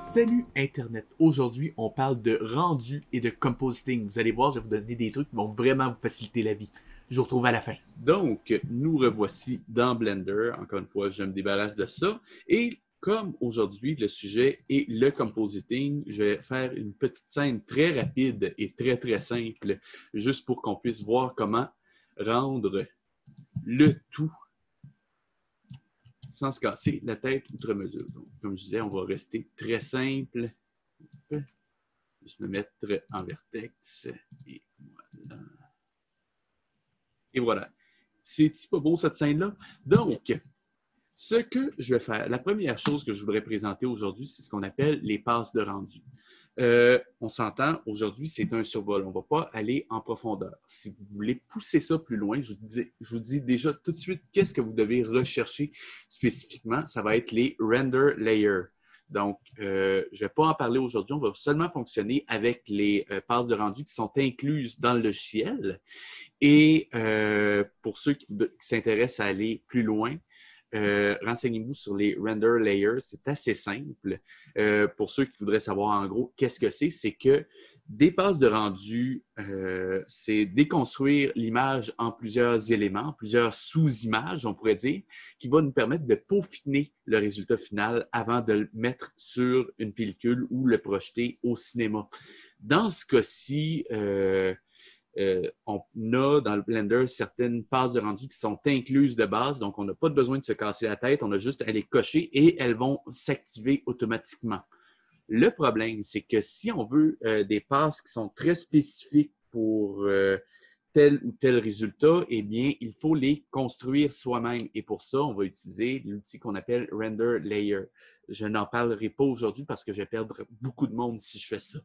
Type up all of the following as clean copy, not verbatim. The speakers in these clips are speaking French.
Salut Internet! Aujourd'hui, on parle de rendu et de compositing. Vous allez voir, je vais vous donner des trucs qui vont vraiment vous faciliter la vie. Je vous retrouve à la fin. Donc, nous revoici dans Blender. Encore une fois, je me débarrasse de ça. Et comme aujourd'hui, le sujet est le compositing, je vais faire une petite scène très rapide et très simple, juste pour qu'on puisse voir comment rendre le tout sans se casser la tête outre mesure. Donc, comme je disais, on va rester très simple. Juste me mettre en vertex. Et voilà. Et voilà. C'est-tu pas beau cette scène-là? Donc, ce que je vais faire, la première chose que je voudrais présenter aujourd'hui, c'est ce qu'on appelle les passes de rendu. On s'entend, aujourd'hui, c'est un survol. On ne va pas aller en profondeur. Si vous voulez pousser ça plus loin, je vous dis déjà tout de suite qu'est-ce que vous devez rechercher spécifiquement. Ça va être les render layers. Donc, je ne vais pas en parler aujourd'hui. On va seulement fonctionner avec les passes de rendu qui sont incluses dans le logiciel. Et pour ceux qui s'intéressent à aller plus loin, renseignez-vous sur les render layers. C'est assez simple. Pour ceux qui voudraient savoir en gros qu'est-ce que c'est que des passes de rendu, c'est déconstruire l'image en plusieurs éléments, plusieurs sous-images, on pourrait dire, qui va nous permettre de peaufiner le résultat final avant de le mettre sur une pellicule ou le projeter au cinéma. Dans ce cas-ci, on a dans le Blender certaines passes de rendu qui sont incluses de base, donc on n'a pas besoin de se casser la tête, on a juste à les cocher et elles vont s'activer automatiquement. Le problème, c'est que si on veut des passes qui sont très spécifiques pour tel ou tel résultat, eh bien, il faut les construire soi-même. Et pour ça, on va utiliser l'outil qu'on appelle Render Layer. Je n'en parlerai pas aujourd'hui parce que je vais perdre beaucoup de monde si je fais ça.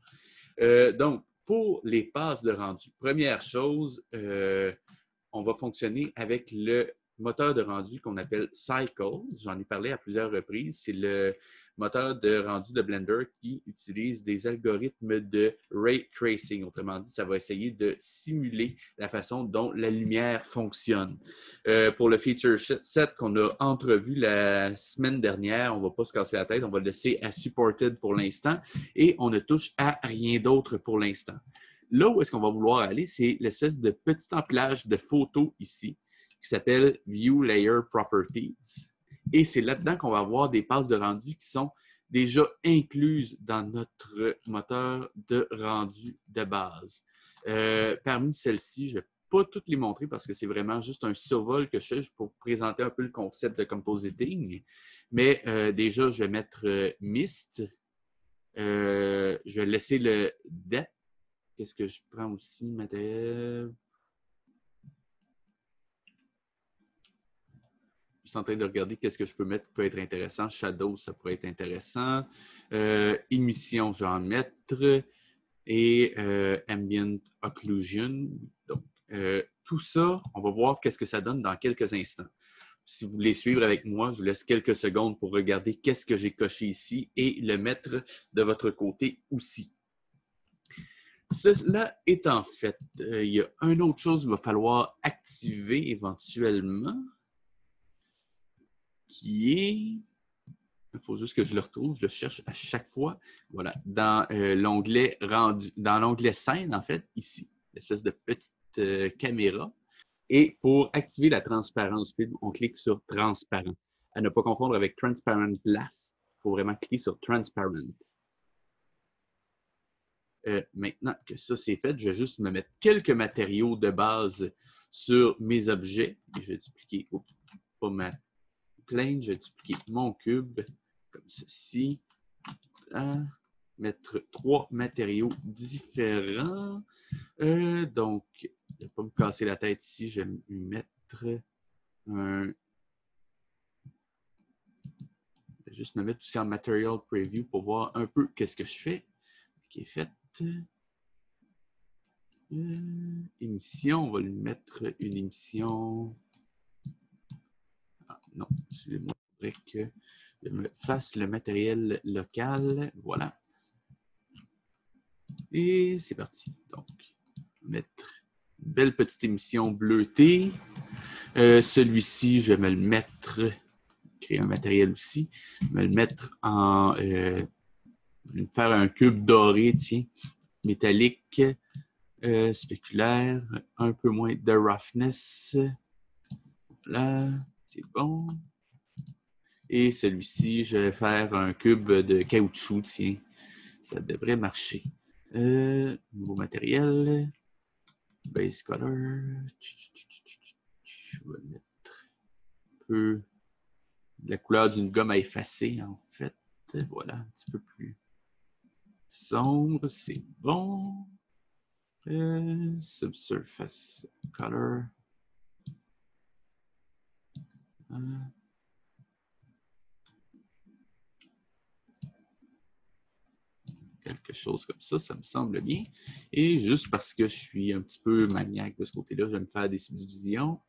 Donc, pour les passes de rendu, première chose, on va fonctionner avec le moteur de rendu qu'on appelle Cycles. J'en ai parlé à plusieurs reprises. C'est le moteur de rendu de Blender qui utilise des algorithmes de ray tracing. Autrement dit, ça va essayer de simuler la façon dont la lumière fonctionne. Pour le feature set qu'on a entrevu la semaine dernière, on ne va pas se casser la tête, on va le laisser à supported pour l'instant et on ne touche à rien d'autre pour l'instant. Là où est-ce qu'on va vouloir aller, c'est l'espèce de petit empilage de photos ici qui s'appelle View Layer Properties. Et c'est là-dedans qu'on va avoir des passes de rendu qui sont déjà incluses dans notre moteur de rendu de base. Parmi celles-ci, je ne vais pas toutes les montrer parce que c'est vraiment juste un survol que je fais pour présenter un peu le concept de compositing. Mais déjà, je vais mettre Mist. Je vais laisser le Depth. Qu'est-ce que je prends aussi? Matériel. Je suis en train de regarder qu'est-ce que je peux mettre qui peut être intéressant. Shadow, ça pourrait être intéressant. Émission, je vais en mettre. Et Ambient Occlusion. Donc, tout ça, on va voir qu'est-ce que ça donne dans quelques instants. Si vous voulez suivre avec moi, je vous laisse quelques secondes pour regarder qu'est-ce que j'ai coché ici et le mettre de votre côté aussi. Cela étant fait, il y a une autre chose qu'il va falloir activer éventuellement, qui est... Il faut juste que je le retrouve, je le cherche à chaque fois. Voilà, dans l'onglet rendu, dans l'onglet scène, en fait, ici, l'espèce de petite caméra. Et pour activer la transparence film, on clique sur Transparent. À ne pas confondre avec Transparent Glass. Il faut vraiment cliquer sur Transparent. Maintenant que ça c'est fait, je vais juste me mettre quelques matériaux de base sur mes objets. Et je vais dupliquer, pas ma plane, je vais dupliquer mon cube comme ceci. Là, mettre 3 matériaux différents. Donc, je ne vais pas me casser la tête ici, je vais lui mettre un... Je vais juste me mettre aussi en Material Preview pour voir un peu qu'est-ce que je fais. Qui est fait. Émission, on va lui mettre une émission. Ah, non, excusez-moi, il faudrait que je me fasse le matériel local. Voilà. Et c'est parti. Donc, mettre une belle petite émission bleutée. Celui-ci, je vais me le mettre, créer un matériel aussi, me le mettre en Je vais me faire un cube doré, tiens, métallique, spéculaire, un peu moins de roughness. Là, c'est bon. Et celui-ci, je vais faire un cube de caoutchouc, tiens. Ça devrait marcher. Nouveau matériel. Base color. Je vais mettre un peu de la couleur d'une gomme à effacer, en fait. Voilà, un petit peu plus sombre, c'est bon. Subsurface color. Quelque chose comme ça me semble bien. Et juste parce que je suis un petit peu maniaque de ce côté-là, je vais me faire des subdivisions.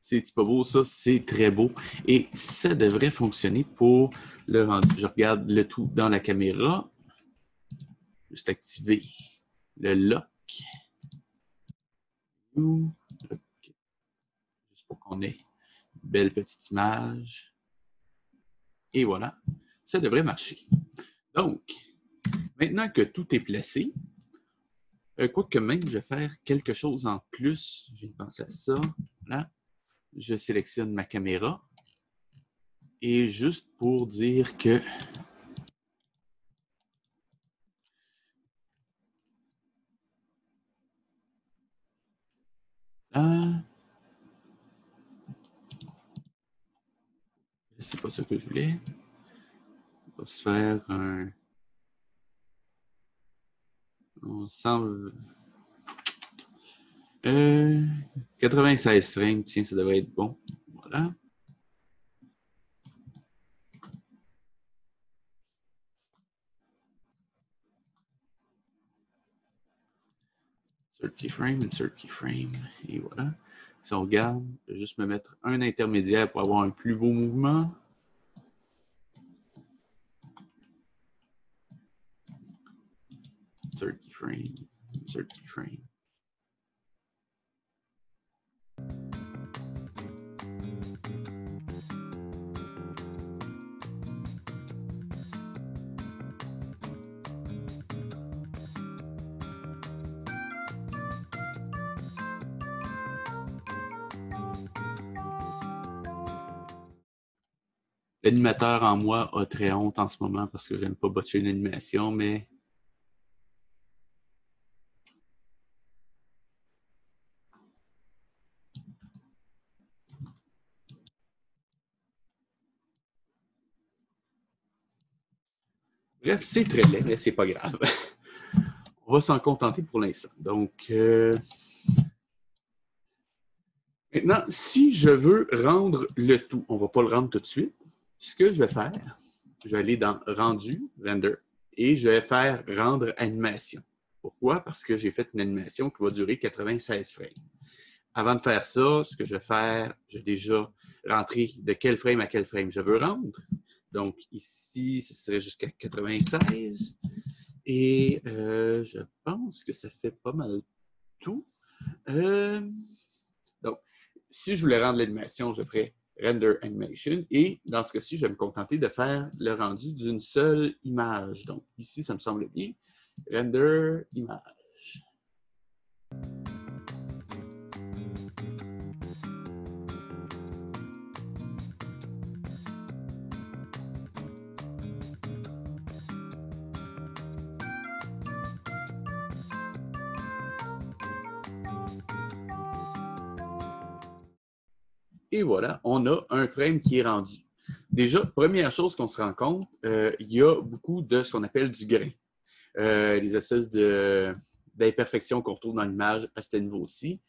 C'est pas beau, ça, c'est très beau. Et ça devrait fonctionner pour le rendu. Je regarde le tout dans la caméra. Juste activer le lock. Juste pour qu'on ait une belle petite image. Et voilà, ça devrait marcher. Donc, maintenant que tout est placé, quoique même, je vais faire quelque chose en plus. J'ai pensé à ça. Voilà. Je sélectionne ma caméra. Et juste pour dire que c'est pas ça que je voulais. On va se faire un... On semble... 96 frames, tiens, ça devrait être bon. Voilà. Insert keyframe, insert keyframe. Et voilà. Si on regarde, je vais juste me mettre un intermédiaire pour avoir un plus beau mouvement. Insert keyframe, insert keyframe. L'animateur en moi a très honte en ce moment parce que j'aime pas botcher une animation, mais... Bref, c'est très laid, mais c'est pas grave. On va s'en contenter pour l'instant. Donc, maintenant, si je veux rendre le tout, on ne va pas le rendre tout de suite. Ce que je vais faire, je vais aller dans Rendu, Render, et je vais faire Rendre animation. Pourquoi? Parce que j'ai fait une animation qui va durer 96 frames. Avant de faire ça, ce que je vais faire, j'ai déjà rentré de quel frame à quel frame je veux rendre. Donc, ici, ce serait jusqu'à 96. Et je pense que ça fait pas mal tout. Donc, si je voulais rendre l'animation, je ferais Render Animation. Et dans ce cas-ci, je vais me contenter de faire le rendu d'une seule image. Donc, ici, ça me semble bien. Render Image. Et voilà, on a un frame qui est rendu. Déjà, première chose qu'on se rend compte, il y a beaucoup de ce qu'on appelle du grain. Les espèces d'imperfections qu'on retrouve dans l'image à ce niveau-ci.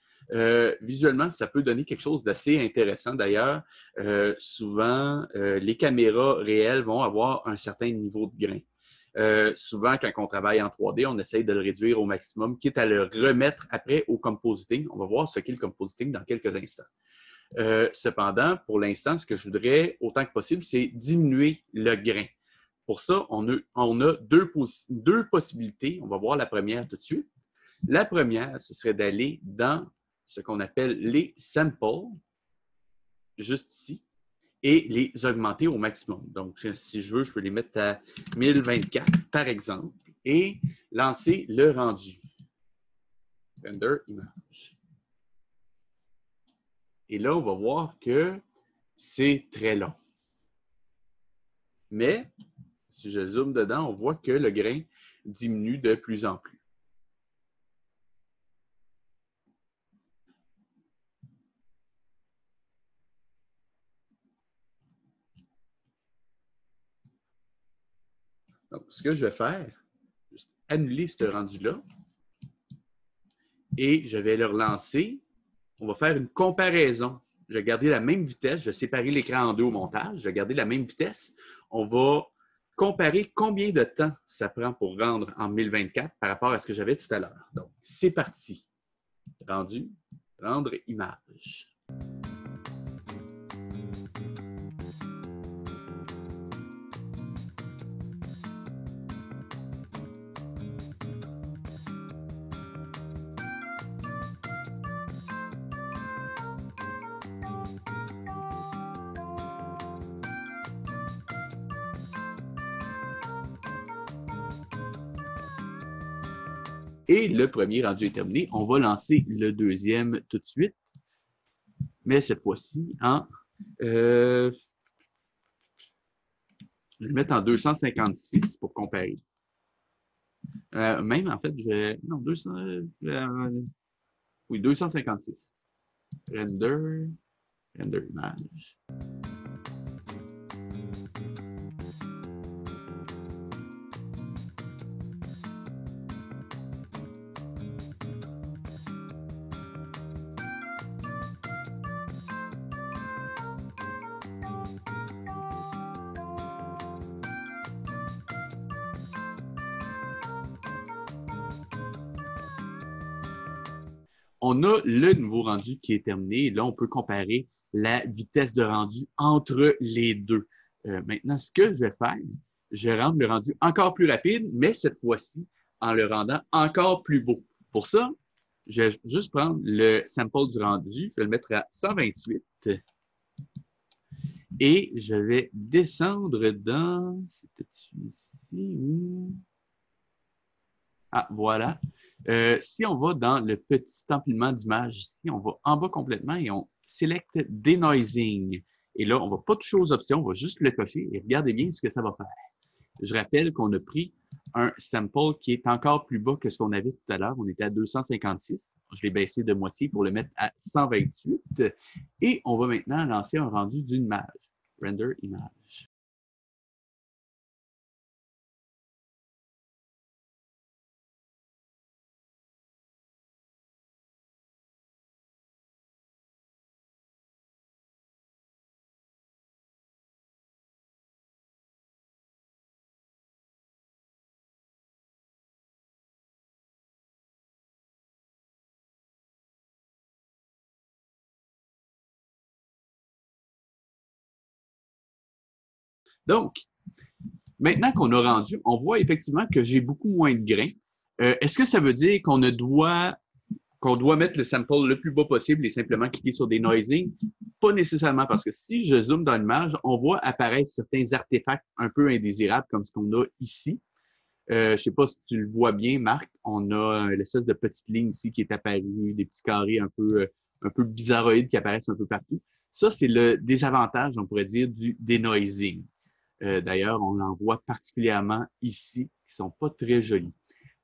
Visuellement, ça peut donner quelque chose d'assez intéressant. D'ailleurs, souvent, les caméras réelles vont avoir un certain niveau de grain. Souvent, quand on travaille en 3D, on essaye de le réduire au maximum, quitte à le remettre après au compositing. On va voir ce qu'est le compositing dans quelques instants. Cependant, pour l'instant, ce que je voudrais, autant que possible, c'est diminuer le grain. Pour ça, on a deux possibilités. On va voir la première tout de suite. La première, ce serait d'aller dans ce qu'on appelle les samples, juste ici, et les augmenter au maximum. Donc, si je veux, je peux les mettre à 1024, par exemple, et lancer le rendu. Render image. Et là, on va voir que c'est très long. Mais, si je zoome dedans, on voit que le grain diminue de plus en plus. Donc, ce que je vais faire, juste annuler ce rendu-là et je vais le relancer. On va faire une comparaison. Je vais garder la même vitesse. Je vais séparer l'écran en deux au montage. Je vais garder la même vitesse. On va comparer combien de temps ça prend pour rendre en 1024 par rapport à ce que j'avais tout à l'heure. Donc, c'est parti. Rendu, rendre image. Et le premier rendu est terminé. On va lancer le deuxième tout de suite. Mais cette fois-ci, je vais le mettre en 256 pour comparer. Même, en fait, non, 256. Render image. On a le nouveau rendu qui est terminé. Là, on peut comparer la vitesse de rendu entre les deux. Maintenant, ce que je vais faire, je vais rendre le rendu encore plus rapide, mais cette fois-ci, en le rendant encore plus beau. Pour ça, je vais juste prendre le sample du rendu, je vais le mettre à 128 et je vais descendre dans... C'était ici. Ah, voilà. Si on va dans le petit empilement d'images ici, on va en bas complètement et on select Denoising. Et là, on ne va pas toucher aux options, on va juste le cocher et regardez bien ce que ça va faire. Je rappelle qu'on a pris un sample qui est encore plus bas que ce qu'on avait tout à l'heure. On était à 256. Je l'ai baissé de moitié pour le mettre à 128. Et on va maintenant lancer un rendu d'une image. Render image. Donc, maintenant qu'on a rendu, on voit effectivement que j'ai beaucoup moins de grains. Est-ce que ça veut dire qu'on doit mettre le sample le plus bas possible et simplement cliquer sur des noising? Pas nécessairement, parce que si je zoome dans l'image, on voit apparaître certains artefacts un peu indésirables comme ce qu'on a ici. Je ne sais pas si tu le vois bien, Marc. On a l'espèce de petite ligne ici qui est apparue, des petits carrés un peu bizarroïdes qui apparaissent un peu partout. Ça, c'est le désavantage, on pourrait dire, du denoising. D'ailleurs, on en voit particulièrement ici, qui sont pas très jolis.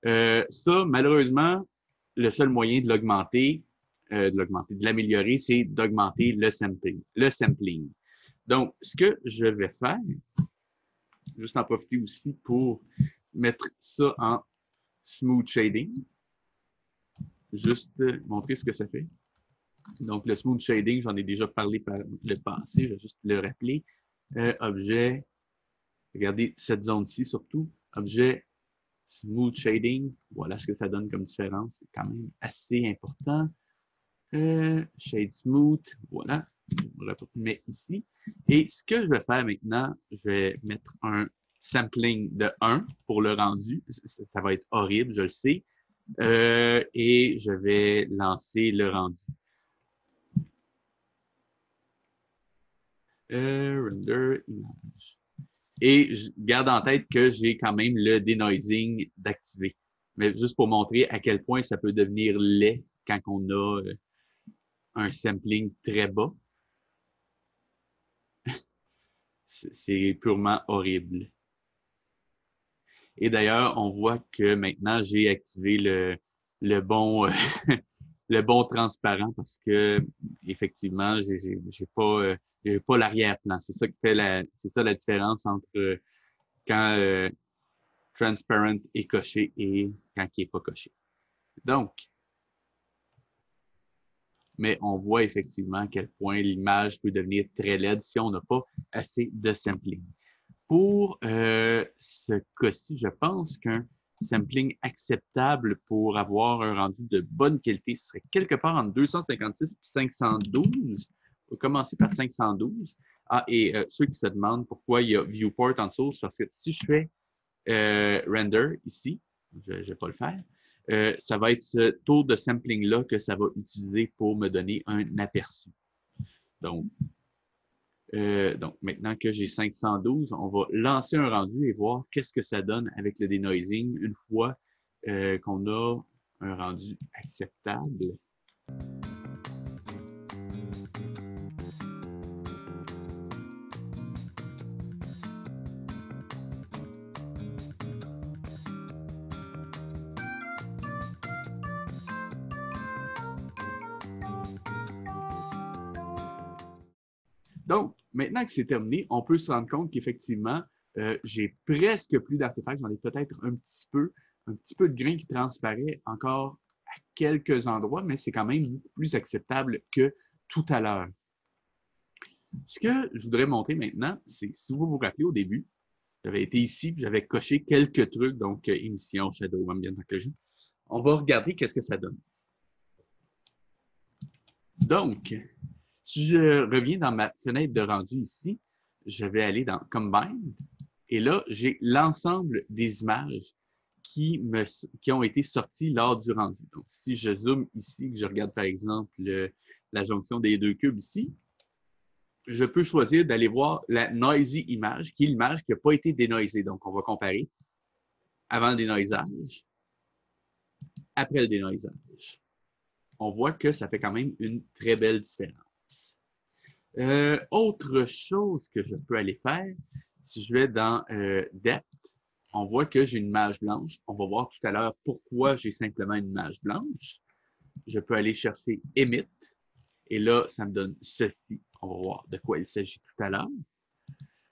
Ça, malheureusement, le seul moyen de l'augmenter, de l'améliorer, c'est d'augmenter le sampling. Donc, ce que je vais faire, juste en profiter aussi pour mettre ça en smooth shading. Juste montrer ce que ça fait. Donc, le smooth shading, j'en ai déjà parlé par le passé, je vais juste le rappeler. Objet, regardez cette zone-ci surtout. Objet, smooth shading. Voilà ce que ça donne comme différence. C'est quand même assez important. Shade smooth. Voilà. le mets ici. Et ce que je vais faire maintenant, je vais mettre un sampling de 1 pour le rendu. Ça va être horrible, je le sais. Et je vais lancer le rendu. Render image. Et je garde en tête que j'ai quand même le denoising d'activer. Mais juste pour montrer à quel point ça peut devenir laid quand on a un sampling très bas. C'est purement horrible. Et d'ailleurs, on voit que maintenant, j'ai activé le bon, le bon transparent parce que, effectivement, j'ai pas l'arrière-plan. C'est ça qui fait c'est ça la différence entre quand transparent est coché et quand il n'est pas coché. Donc, mais on voit effectivement à quel point l'image peut devenir très laide si on n'a pas assez de sampling. Pour ce cas-ci, je pense qu'un sampling acceptable pour avoir un rendu de bonne qualité serait quelque part entre 256 et 512. On va commencer par 512. Ah, et ceux qui se demandent pourquoi il y a viewport en dessous, c'est parce que si je fais render ici, je ne vais pas le faire, ça va être ce taux de sampling-là que ça va utiliser pour me donner un aperçu. Donc, maintenant que j'ai 512, on va lancer un rendu et voir qu'est-ce que ça donne avec le denoising une fois qu'on a un rendu acceptable. Donc, maintenant que c'est terminé, on peut se rendre compte qu'effectivement, j'ai presque plus d'artefacts. J'en ai peut-être un petit peu de grain qui transparaît encore à quelques endroits, mais c'est quand même beaucoup plus acceptable que tout à l'heure. Ce que je voudrais montrer maintenant, c'est, si vous vous rappelez au début, j'avais été ici, j'avais coché quelques trucs, donc émission, shadow, ambient occlusion. On va regarder qu'est-ce que ça donne. Donc, si je reviens dans ma fenêtre de rendu ici, je vais aller dans Combine, et là, j'ai l'ensemble des images qui ont été sorties lors du rendu. Donc, si je zoome ici, que je regarde par exemple la jonction des deux cubes ici, je peux choisir d'aller voir la noisy image, qui est l'image qui n'a pas été dénoisée. Donc, on va comparer avant le dénoisage, après le dénoisage. On voit que ça fait quand même une très belle différence. Autre chose que je peux aller faire, si je vais dans Depth, on voit que j'ai une image blanche. On va voir tout à l'heure pourquoi j'ai simplement une image blanche. Je peux aller chercher Emit, et là, ça me donne ceci. On va voir de quoi il s'agit tout à l'heure.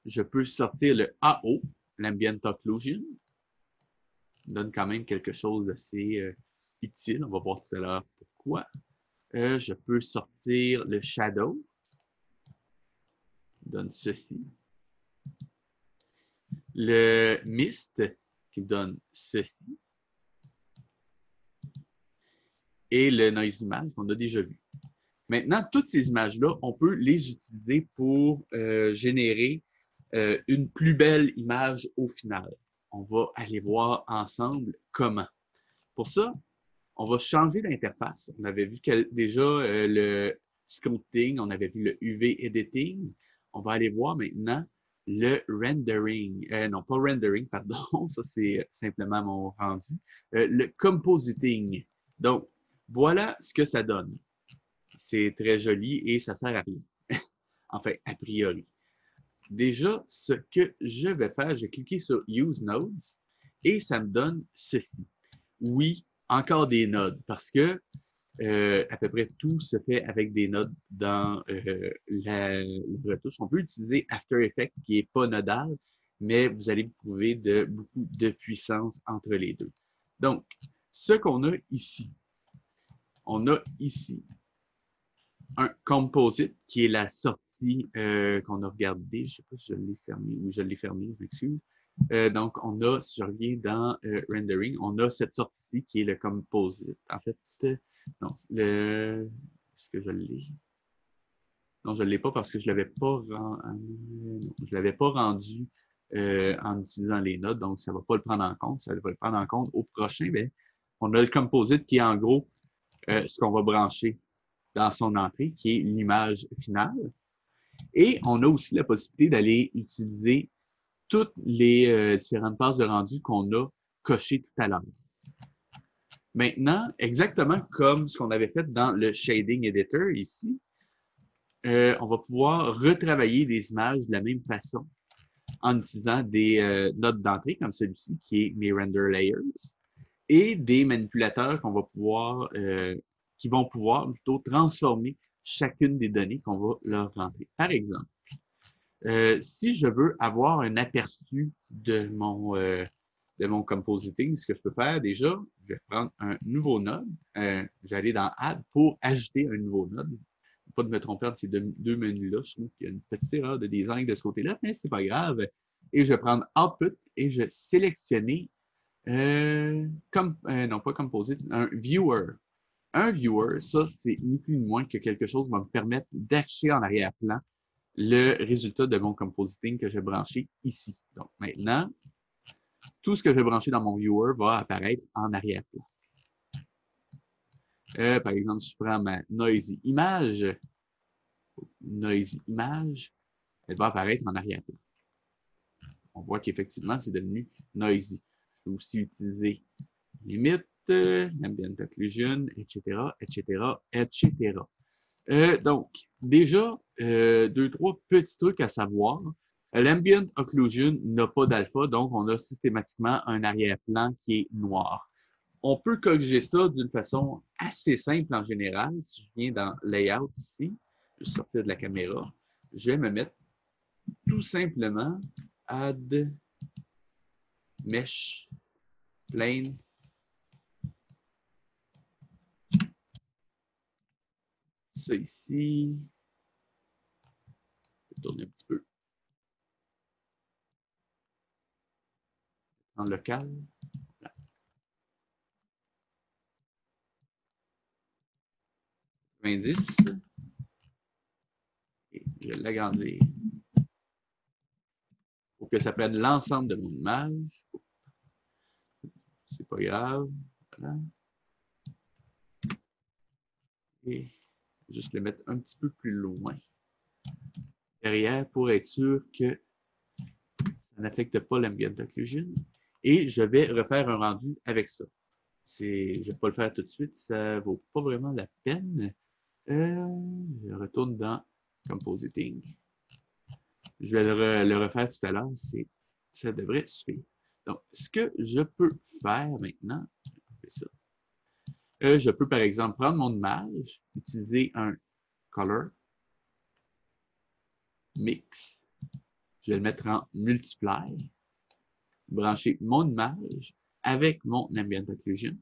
Je peux sortir le AO, l'Ambient Occlusion. Ça donne quand même quelque chose d'assez utile. On va voir tout à l'heure pourquoi. Je peux sortir le Shadow. Donne ceci. Le Mist, qui donne ceci. Et le Noise Image qu'on a déjà vu. Maintenant, toutes ces images-là, on peut les utiliser pour générer une plus belle image au final. On va aller voir ensemble comment. Pour ça, on va changer d'interface. On avait vu déjà le sculpting, on avait vu le UV editing. On va aller voir maintenant le rendering. Non, pas rendering, pardon, ça c'est simplement mon rendu. Le compositing. Donc, voilà ce que ça donne. C'est très joli et ça sert à rien. Enfin, a priori. Déjà, ce que je vais faire, je vais cliquer sur Use Nodes et ça me donne ceci. Oui, encore des nodes parce que à peu près tout se fait avec des nodes dans la retouche. On peut utiliser After Effects qui n'est pas nodal, mais vous allez trouver beaucoup de puissance entre les deux. Donc, ce qu'on a ici, on a ici un composite qui est la sortie qu'on a regardée. Je ne sais pas si je l'ai fermé ou je l'ai fermé, je m'excuse. Donc, on a, si je reviens dans rendering, on a cette sortie-ci qui est le composite. En fait, non, est-ce que je l'ai? Non, je ne l'ai pas parce que je ne l'avais pas, rendu en utilisant les notes, donc ça ne va pas le prendre en compte. Ça va le prendre en compte au prochain. Bien, on a le composite qui est en gros ce qu'on va brancher dans son entrée, qui est l'image finale. Et on a aussi la possibilité d'aller utiliser toutes les différentes pages de rendu qu'on a cochées tout à l'heure. Maintenant, exactement comme ce qu'on avait fait dans le Shading Editor ici, on va pouvoir retravailler des images de la même façon en utilisant des notes d'entrée comme celui-ci qui est mes Render Layers et des manipulateurs qui vont pouvoir plutôt transformer chacune des données qu'on va leur rentrer. Par exemple, si je veux avoir un aperçu de mon compositing, ce que je peux faire déjà, je vais prendre un nouveau node. Je vais aller dans Add pour ajouter un nouveau node. Pas de me tromper entre ces deux menus-là. Je trouve qu'il y a une petite erreur de design de ce côté-là, mais c'est pas grave. Et je vais prendre Output et je vais sélectionner, non pas Composite, un Viewer. Un Viewer, ça, c'est ni plus ni moins que quelque chose qui va me permettre d'afficher en arrière-plan le résultat de mon compositing que j'ai branché ici. Donc maintenant, tout ce que j'ai branché dans mon viewer va apparaître en arrière-plan. Par exemple, si je prends ma noisy image, elle va apparaître en arrière-plan. On voit qu'effectivement, c'est devenu noisy. Je peux aussi utiliser limit, ambient occlusion, etc., etc., etc. Donc, déjà, deux, trois petits trucs à savoir. L'ambient occlusion n'a pas d'alpha, donc on a systématiquement un arrière-plan qui est noir. On peut corriger ça d'une façon assez simple en général. Si je viens dans Layout ici, je vais sortir de la caméra, je vais me mettre tout simplement Add Mesh Plane. Ça ici. Je vais tourner un petit peu. En local. Voilà. 90. Et je vais l'agrandir pour que ça prenne l'ensemble de mon image. C'est pas grave. Voilà. Et juste le mettre un petit peu plus loin derrière pour être sûr que ça n'affecte pas l'ambient occlusion. Et je vais refaire un rendu avec ça. Je ne vais pas le faire tout de suite, ça ne vaut pas vraiment la peine. Je retourne dans Compositing. Je vais le refaire tout à l'heure, ça devrait suffire. Donc, ce que je peux faire maintenant, c'est ça. Je peux, par exemple, prendre mon image, utiliser un Color, Mix. Je vais le mettre en Multiply, brancher mon image avec mon Ambient Occlusion.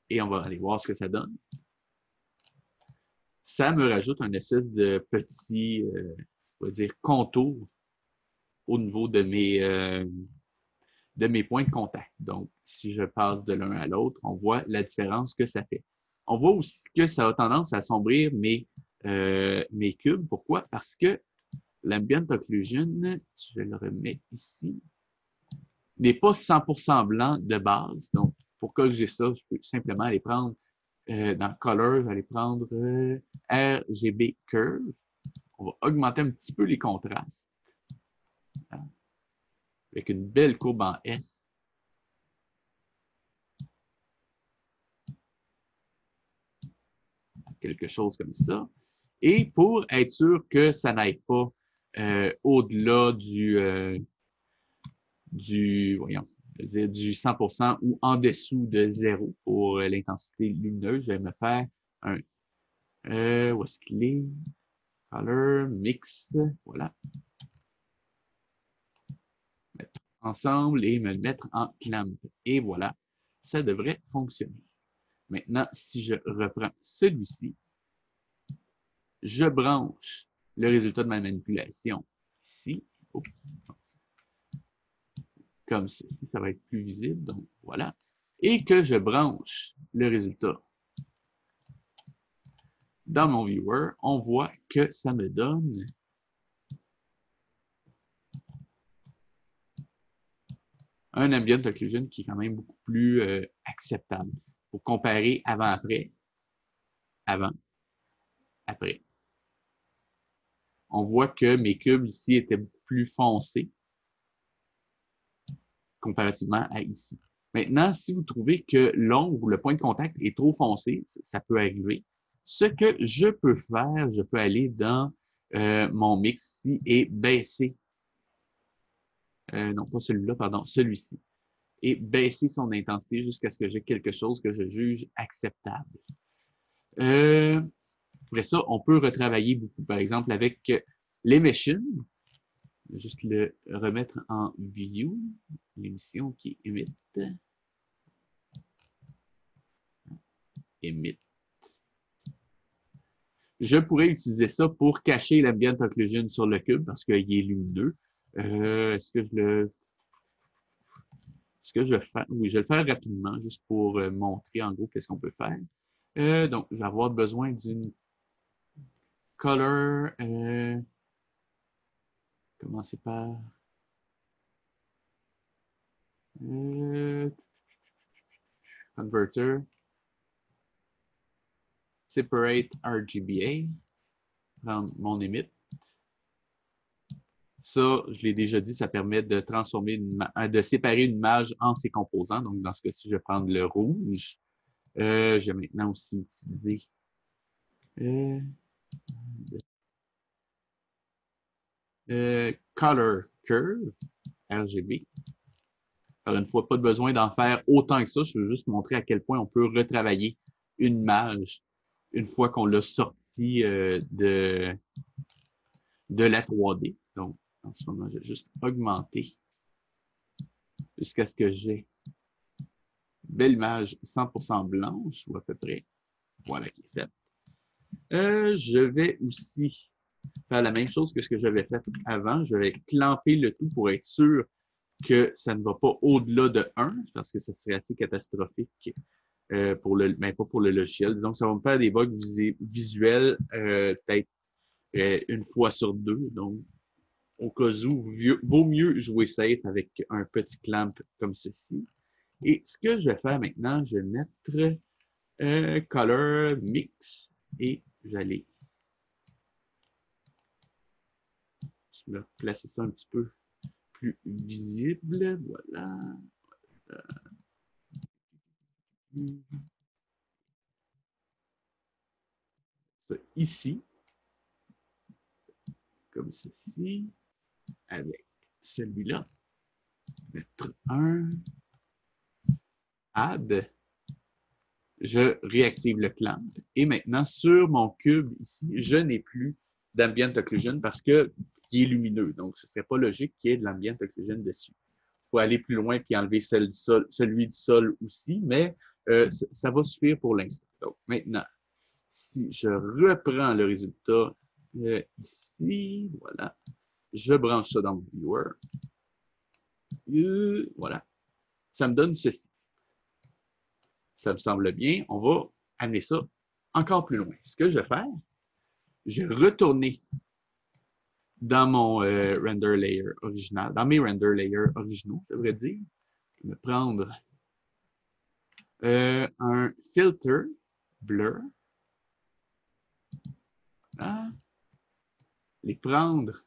Et on va aller voir ce que ça donne. Ça me rajoute un espèce de petit, on va dire, contour au niveau de mes points de contact. Donc, si je passe de l'un à l'autre, on voit la différence que ça fait. On voit aussi que ça a tendance à assombrir mes cubes. Pourquoi? Parce que l'ambient occlusion, je le remets ici, n'est pas 100% blanc de base. Donc, pour corriger ça, je peux simplement aller prendre dans Color, je vais aller prendre RGB Curve. On va augmenter un petit peu les contrastes. Avec une belle courbe en S. Quelque chose comme ça. Et pour être sûr que ça n'aille pas au-delà voyons, du 100% ou en dessous de 0 pour l'intensité lumineuse, je vais me faire un où est-ce qu'il est? Color, Mix, voilà. Mettre ensemble et me le mettre en clamp. Et voilà, ça devrait fonctionner. Maintenant, si je reprends celui-ci, je branche le résultat de ma manipulation ici. Oups. Comme ceci, ça va être plus visible. Donc, voilà. Et que je branche le résultat dans mon viewer, on voit que ça me donne un ambient occlusion qui est quand même beaucoup plus acceptable. Pour comparer avant-après, avant, après. On voit que mes cubes ici étaient beaucoup plus foncés comparativement à ici. Maintenant, si vous trouvez que l'ombre ou le point de contact est trop foncé, ça peut arriver. Ce que je peux faire, je peux aller dans mon mix ici et baisser, non pas celui-là, pardon, celui-ci, et baisser son intensité jusqu'à ce que j'ai quelque chose que je juge acceptable. Après ça, on peut retravailler beaucoup, par exemple, avec l'émission. Juste le remettre en view, l'émission qui émite. Emit. Je pourrais utiliser ça pour cacher l'ambient occlusion sur le cube parce qu'il est lumineux. Est-ce que je fais? Oui, je vais le faire rapidement, juste pour montrer en gros qu'est-ce qu'on peut faire. Donc, je vais avoir besoin d'une color. Commencer par. Converter. Separate RGBA. Prendre mon emit. Ça, je l'ai déjà dit, ça permet de transformer de séparer une image en ses composants. Donc, dans ce cas-ci, je vais prendre le rouge. Je vais maintenant aussi utiliser Color Curve, RGB. Alors, une fois, pas de besoin d'en faire autant que ça. Je veux juste montrer à quel point on peut retravailler une image une fois qu'on l'a sortie de la 3D. Donc, en ce moment, je vais juste augmenter jusqu'à ce que j'ai une belle image 100% blanche, ou à peu près. Voilà qui est faite. Je vais aussi faire la même chose que ce que j'avais fait avant. Je vais clamper le tout pour être sûr que ça ne va pas au-delà de 1, parce que ça serait assez catastrophique pour mais pas pour le logiciel. Disons que ça va me faire des bugs visuels peut-être une fois sur deux. Donc, au cas où, vaut mieux jouer safe avec un petit clamp comme ceci. Et ce que je vais faire maintenant, je vais mettre Color Mix et j'allais placer ça un petit peu plus visible. Voilà. Ça ici, comme ceci, avec celui-là. Mettre un. Add. Je réactive le clamp. Et maintenant, sur mon cube ici, je n'ai plus d'ambient occlusion parce qu'il est lumineux. Donc, ce ne serait pas logique qu'il y ait de l'ambient occlusion dessus. Il faut aller plus loin et enlever celui du sol aussi, mais ça va suffire pour l'instant. Donc, maintenant, si je reprends le résultat ici, voilà, je branche ça dans mon viewer. Voilà. Ça me donne ceci. Ça me semble bien. On va amener ça encore plus loin. Ce que je vais faire, je vais retourner dans mon render layer original, dans mes render layers originaux, je devrais dire. Je vais prendre un filter blur. Voilà. Les prendre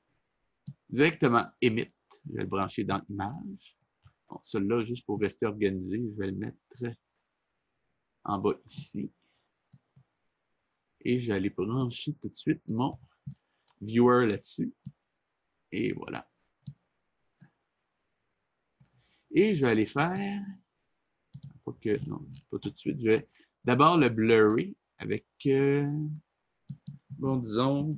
directement emit. Je vais le brancher dans image. Bon, celui-là, juste pour rester organisé, je vais le mettre en bas ici. Et je vais aller brancher tout de suite mon viewer là-dessus. Et voilà. Et je vais aller faire, non, pas tout de suite, je vais d'abord le blurrer avec, bon, disons,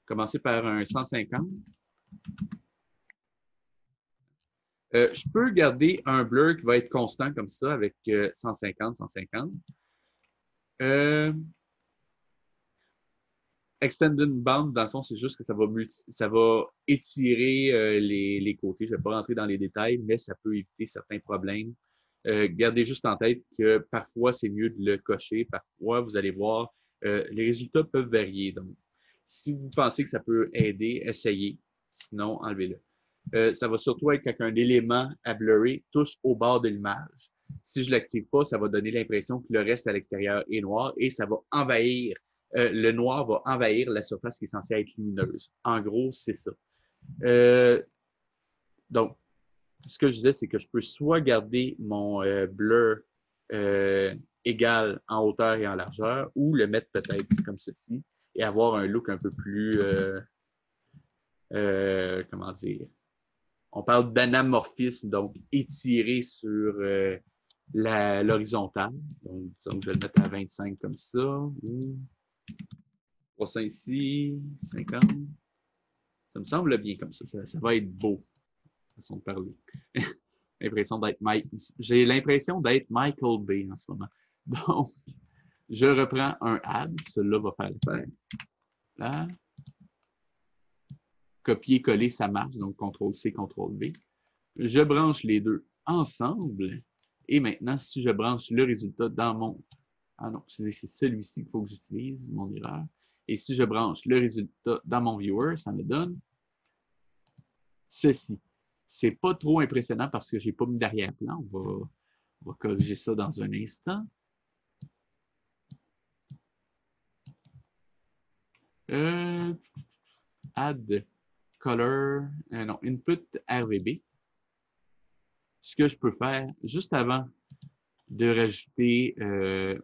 commencer par un 150. Je peux garder un blur qui va être constant comme ça avec 150, 150. Extended bound, dans le fond, c'est juste que ça va étirer les côtés. Je ne vais pas rentrer dans les détails, mais ça peut éviter certains problèmes Gardez juste en tête que parfois, c'est mieux de le cocher. Parfois, vous allez voir, les résultats peuvent varier. Donc, si vous pensez que ça peut aider, essayez. Sinon, enlevez-le. Ça va surtout être quand un élément à blurrer touche au bord de l'image. Si je ne l'active pas, ça va donner l'impression que le reste à l'extérieur est noir et ça va envahir, le noir va envahir la surface qui est censée être lumineuse. En gros, c'est ça. Donc, ce que je disais, c'est que je peux soit garder mon blur égal en hauteur et en largeur, ou le mettre peut-être comme ceci et avoir un look un peu plus, comment dire, on parle d'anamorphisme, donc étiré sur l'horizontale. Donc, disons que je vais le mettre à 25 comme ça, ou 300 ici, 50. Ça me semble bien comme ça. Ça va être beau, façon de parler. J'ai l'impression d'être Michael Bay en ce moment. Donc, je reprends un add. Celui-là va faire l'affaire. Là. Copier-coller, ça marche. Donc, CTRL-C, CTRL-V. Je branche les deux ensemble. Et maintenant, si je branche le résultat dans mon... Ah non, c'est celui-ci qu'il faut que j'utilise, mon erreur. Et si je branche le résultat dans mon viewer, ça me donne ceci. C'est pas trop impressionnant parce que j'ai pas mis d'arrière-plan. On va corriger ça dans un instant. Add color, non, input RVB. Ce que je peux faire juste avant de rajouter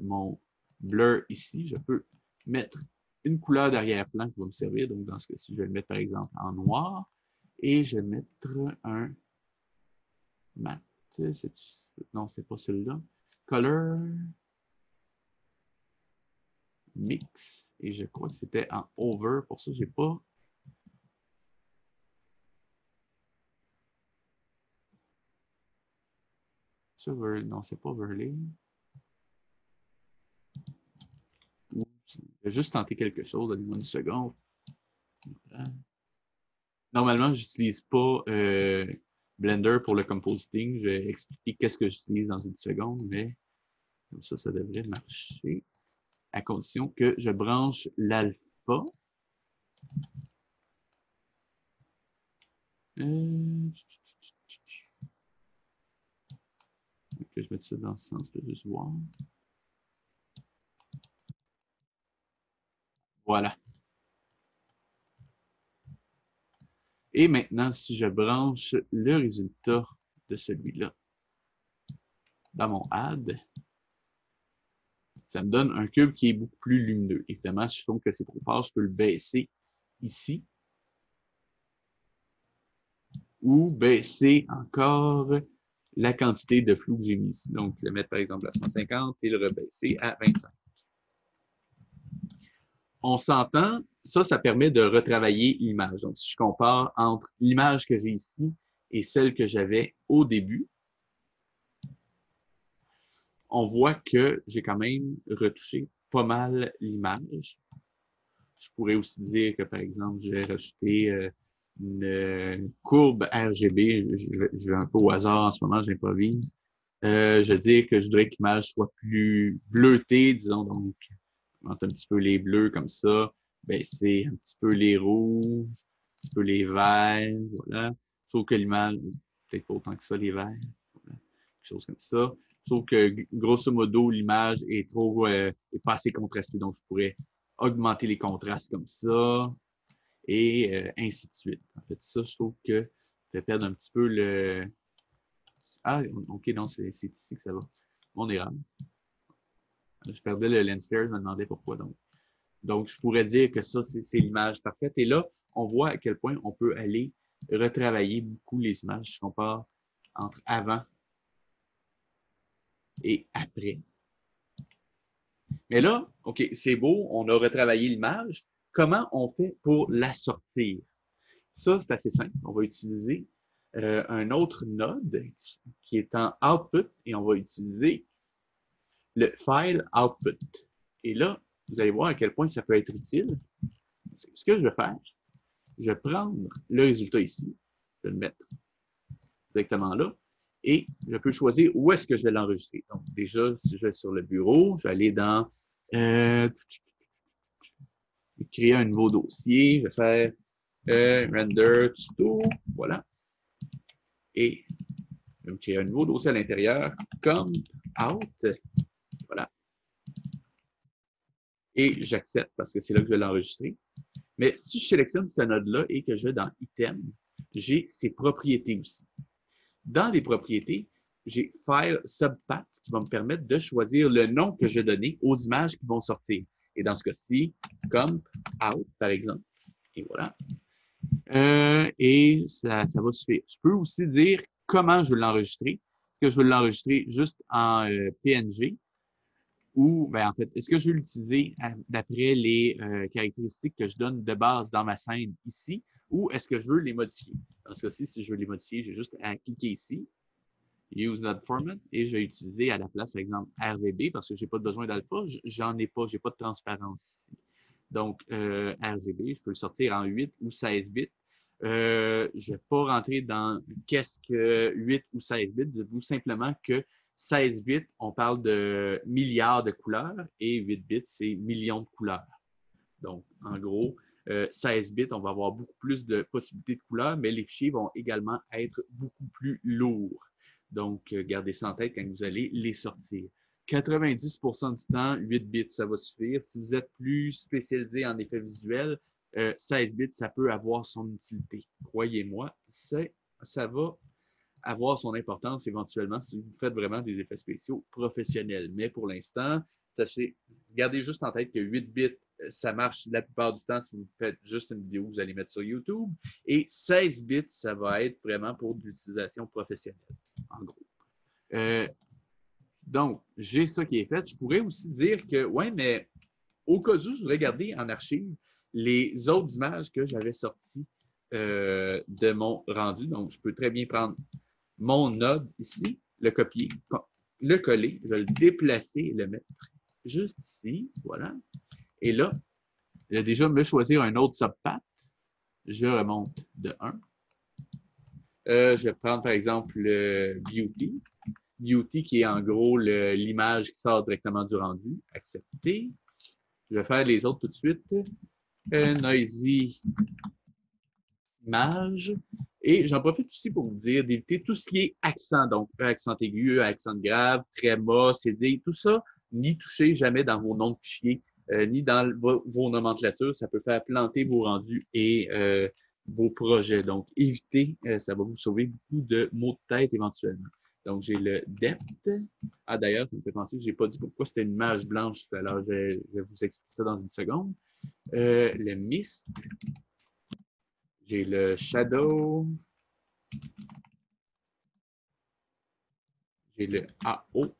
mon blur ici, je peux mettre une couleur d'arrière-plan qui va me servir. Donc, dans ce cas-ci, je vais le mettre par exemple en noir et je vais mettre un mat. Non, c'est pas celui-là. Color mix. Et je crois que c'était en over. Pour ça, j'ai pas. Non, c'est pas overlay. Je vais juste tenter quelque chose. Donnez-moi une seconde. Normalement, je n'utilise pas Blender pour le compositing. Je vais expliquer qu'est-ce que j'utilise dans une seconde, mais comme ça devrait marcher. À condition que je branche l'alpha. Que je mette ça dans ce sens, je vais juste voir. Voilà. Et maintenant, si je branche le résultat de celui-là dans mon add, ça me donne un cube qui est beaucoup plus lumineux. Évidemment, si je trouve que c'est trop fort, je peux le baisser ici. Ou baisser encore la quantité de flou que j'ai mis ici. Donc, le mettre par exemple à 150 et le rebaisser à 25. On s'entend, ça permet de retravailler l'image. Donc, si je compare entre l'image que j'ai ici et celle que j'avais au début, on voit que j'ai quand même retouché pas mal l'image. Je pourrais aussi dire que, par exemple, j'ai rajouté une courbe RGB. Je vais un peu au hasard en ce moment, j'improvise. Je veux dire que je voudrais que l'image soit plus bleutée, disons, donc, augmente un petit peu les bleus comme ça, baisser un petit peu les rouges, un petit peu les verts, voilà. Je trouve que l'image, peut-être pas autant que ça, les verts, voilà. Quelque chose comme ça. Je trouve que, grosso modo, l'image est trop, est pas assez contrastée, donc je pourrais augmenter les contrastes comme ça, et ainsi de suite. En fait, ça, je trouve que ça fait perdre un petit peu le... Ah, ok, non, c'est ici que ça va. Mon erreur. Je perdais le lens flare, je me demandais pourquoi donc. Donc, je pourrais dire que ça, c'est l'image parfaite. Et là, on voit à quel point on peut aller retravailler beaucoup les images. Je compare entre avant et après. Mais là, OK, c'est beau, on a retravaillé l'image. Comment on fait pour la sortir? Ça, c'est assez simple. On va utiliser un autre node qui est en output et on va utiliser le file output. Et là, vous allez voir à quel point ça peut être utile. Ce que je vais faire, je vais prendre le résultat ici, je vais le mettre directement là, Et je peux choisir où est-ce que je vais l'enregistrer. Donc, déjà, si je vais sur le bureau, je vais aller dans créer un nouveau dossier. Je vais faire render tuto. Voilà. Et je vais me créer un nouveau dossier à l'intérieur, comme out. Voilà. Et j'accepte parce que c'est là que je vais l'enregistrer. Mais si je sélectionne ce node-là et que je vais dans Item, j'ai ses propriétés aussi. Dans les propriétés, j'ai File Subpath qui va me permettre de choisir le nom que je vais donner aux images qui vont sortir. Et dans ce cas-ci, comme out, par exemple. Et voilà. Et ça va suffire. Je peux aussi dire comment je veux l'enregistrer. Est-ce que je veux l'enregistrer juste en PNG ou, ben, en fait, est-ce que je veux l'utiliser d'après les caractéristiques que je donne de base dans ma scène ici ou est-ce que je veux les modifier? Dans ce cas-ci, si je veux les modifier, j'ai juste à cliquer ici, Use Not Format, et je vais utiliser à la place, par exemple, RGB parce que je n'ai pas besoin d'alpha, j'en ai pas, j'ai pas de transparence ici. Donc, RGB, je peux le sortir en 8 ou 16 bits. Je ne vais pas rentrer dans qu'est-ce que 8 ou 16 bits. Dites-vous simplement que 16 bits, on parle de milliards de couleurs et 8 bits, c'est millions de couleurs. Donc, en gros, 16 bits, on va avoir beaucoup plus de possibilités de couleurs, mais les fichiers vont également être beaucoup plus lourds. Donc, gardez ça en tête quand vous allez les sortir. 90% du temps, 8 bits, ça va suffire. Si vous êtes plus spécialisé en effets visuels, 16 bits, ça peut avoir son utilité. Croyez-moi, ça va avoir son importance éventuellement si vous faites vraiment des effets spéciaux professionnels. Mais pour l'instant, sachez, gardez juste en tête que 8 bits, ça marche la plupart du temps si vous faites juste une vidéo que vous allez mettre sur YouTube. Et 16 bits, ça va être vraiment pour de l'utilisation professionnelle, en gros. Donc, j'ai ça qui est fait. Je pourrais aussi dire que, ouais, mais au cas où, je voudrais garder en archive les autres images que j'avais sorties de mon rendu. Donc, je peux très bien prendre mon node ici, le copier, le coller, je vais le déplacer et le mettre juste ici. Voilà. Et là, il a déjà me choisir un autre subpath. Je remonte de 1. Je vais prendre par exemple le Beauty. Beauty qui est en gros l'image qui sort directement du rendu. Accepter. Je vais faire les autres tout de suite. Noisy image. Et j'en profite aussi pour vous dire d'éviter tout ce qui est accent, donc accent aigu, accent grave, tréma, CD, tout ça, n'y touchez jamais dans vos noms de fichiers, ni dans vos nomenclatures. Ça peut faire planter vos rendus et vos projets. Donc, évitez, ça va vous sauver beaucoup de mots de tête éventuellement. Donc, j'ai le depth. Ah, d'ailleurs, ça me fait penser que je n'ai pas dit pourquoi c'était une image blanche tout à l'heure. Je vais vous expliquer ça dans une seconde. Le mist. J'ai le shadow. J'ai le AO.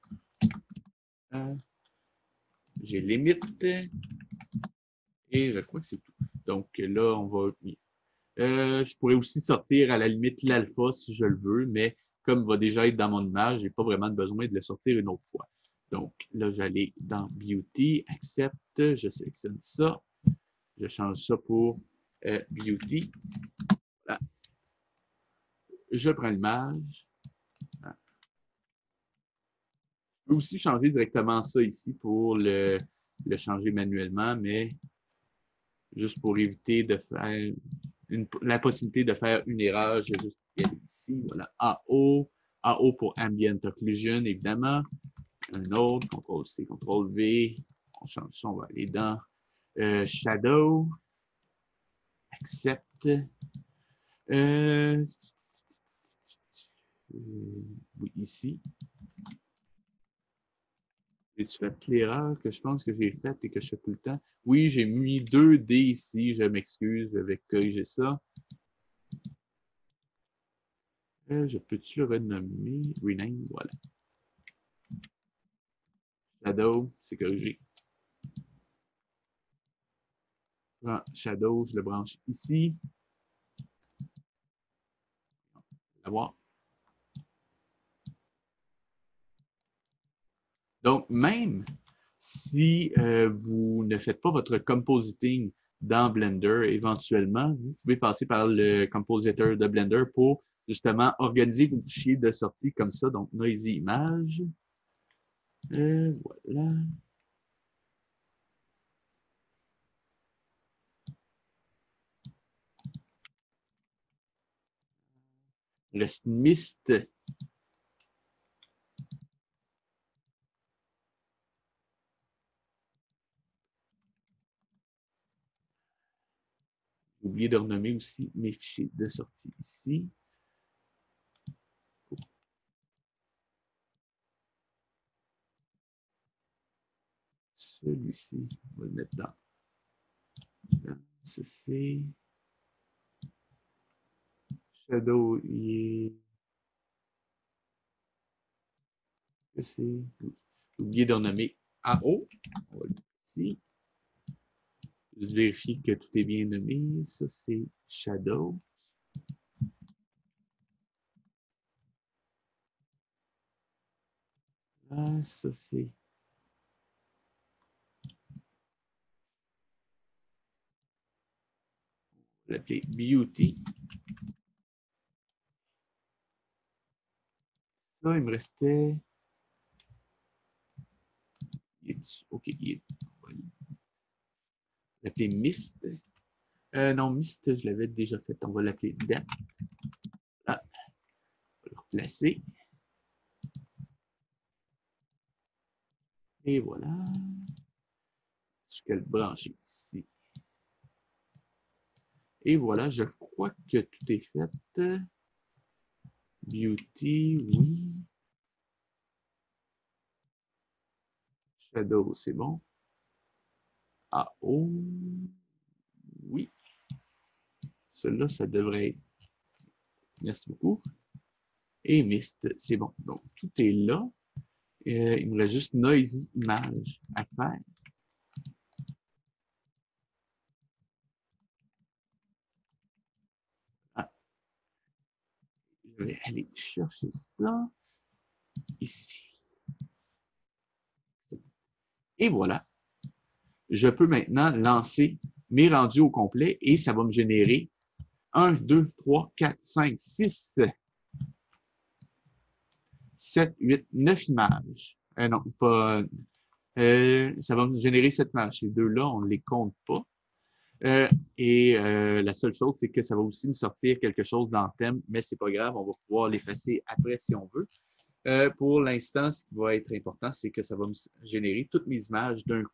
J'ai limite. Et je crois que c'est tout. Donc là, on va. Je pourrais aussi sortir à la limite l'alpha si je le veux, mais comme il va déjà être dans mon image, j'ai pas vraiment besoin de le sortir une autre fois. Donc là, j'allais dans Beauty, Accept, je sélectionne ça. Je change ça pour Beauty. Voilà. Je prends l'image. Je peux aussi changer directement ça ici pour le changer manuellement, mais juste pour éviter de faire la possibilité de faire une erreur, je vais juste aller ici. Voilà, AO. AO pour Ambient Occlusion, évidemment. Un autre, CTRL-C, CTRL-V. On change ça, on va aller dans Shadow. Accept. Oui, ici. J'ai-tu fait l'erreur que je pense que j'ai faite et que je fais tout le temps? Oui, j'ai mis 2D ici. Je m'excuse, je vais corriger ça. Je peux-tu le renommer? Rename, voilà. Shadow, c'est corrigé. Shadow, je le branche ici. À voir. Donc, même si vous ne faites pas votre compositing dans Blender, éventuellement, vous pouvez passer par le compositeur de Blender pour justement organiser vos fichiers de sortie comme ça. Donc, noisy image. Voilà. Reste mist. J'ai oublié de renommer aussi mes fichiers de sortie ici. Celui-ci, on va le mettre dans ceci. Shadow, il est. J'ai oublié de renommer AO. On va le mettre ici. Je vérifie que tout est bien nommé. Ça, c'est Shadow. Là, ça, c'est. On va l'appeler Beauty. Ça, il me restait. OK, on va l'appeler Mist. Non, Mist, je l'avais déjà fait. On va l'appeler Depth. Là, on va le replacer. Et voilà. Je vais le brancher ici. Et voilà, je crois que tout est fait. Beauty, oui. Shadow, c'est bon. AO, oui. Celui-là, ça devrait être. Merci beaucoup. Et Mist, c'est bon. Donc, tout est là. Il me reste juste Noisy Image à faire. Ah. Je vais aller chercher ça ici. Et voilà. Je peux maintenant lancer mes rendus au complet et ça va me générer 1, 2, 3, 4, 5, 6, 7, 8, 9 images. Non, pas. Ça va me générer 7 images. Ces deux-là, on ne les compte pas. La seule chose, c'est que ça va aussi me sortir quelque chose dans le thème, mais c'est pas grave, on va pouvoir l'effacer après si on veut. Pour l'instant, ce qui va être important, c'est que ça va me générer toutes mes images d'un coup.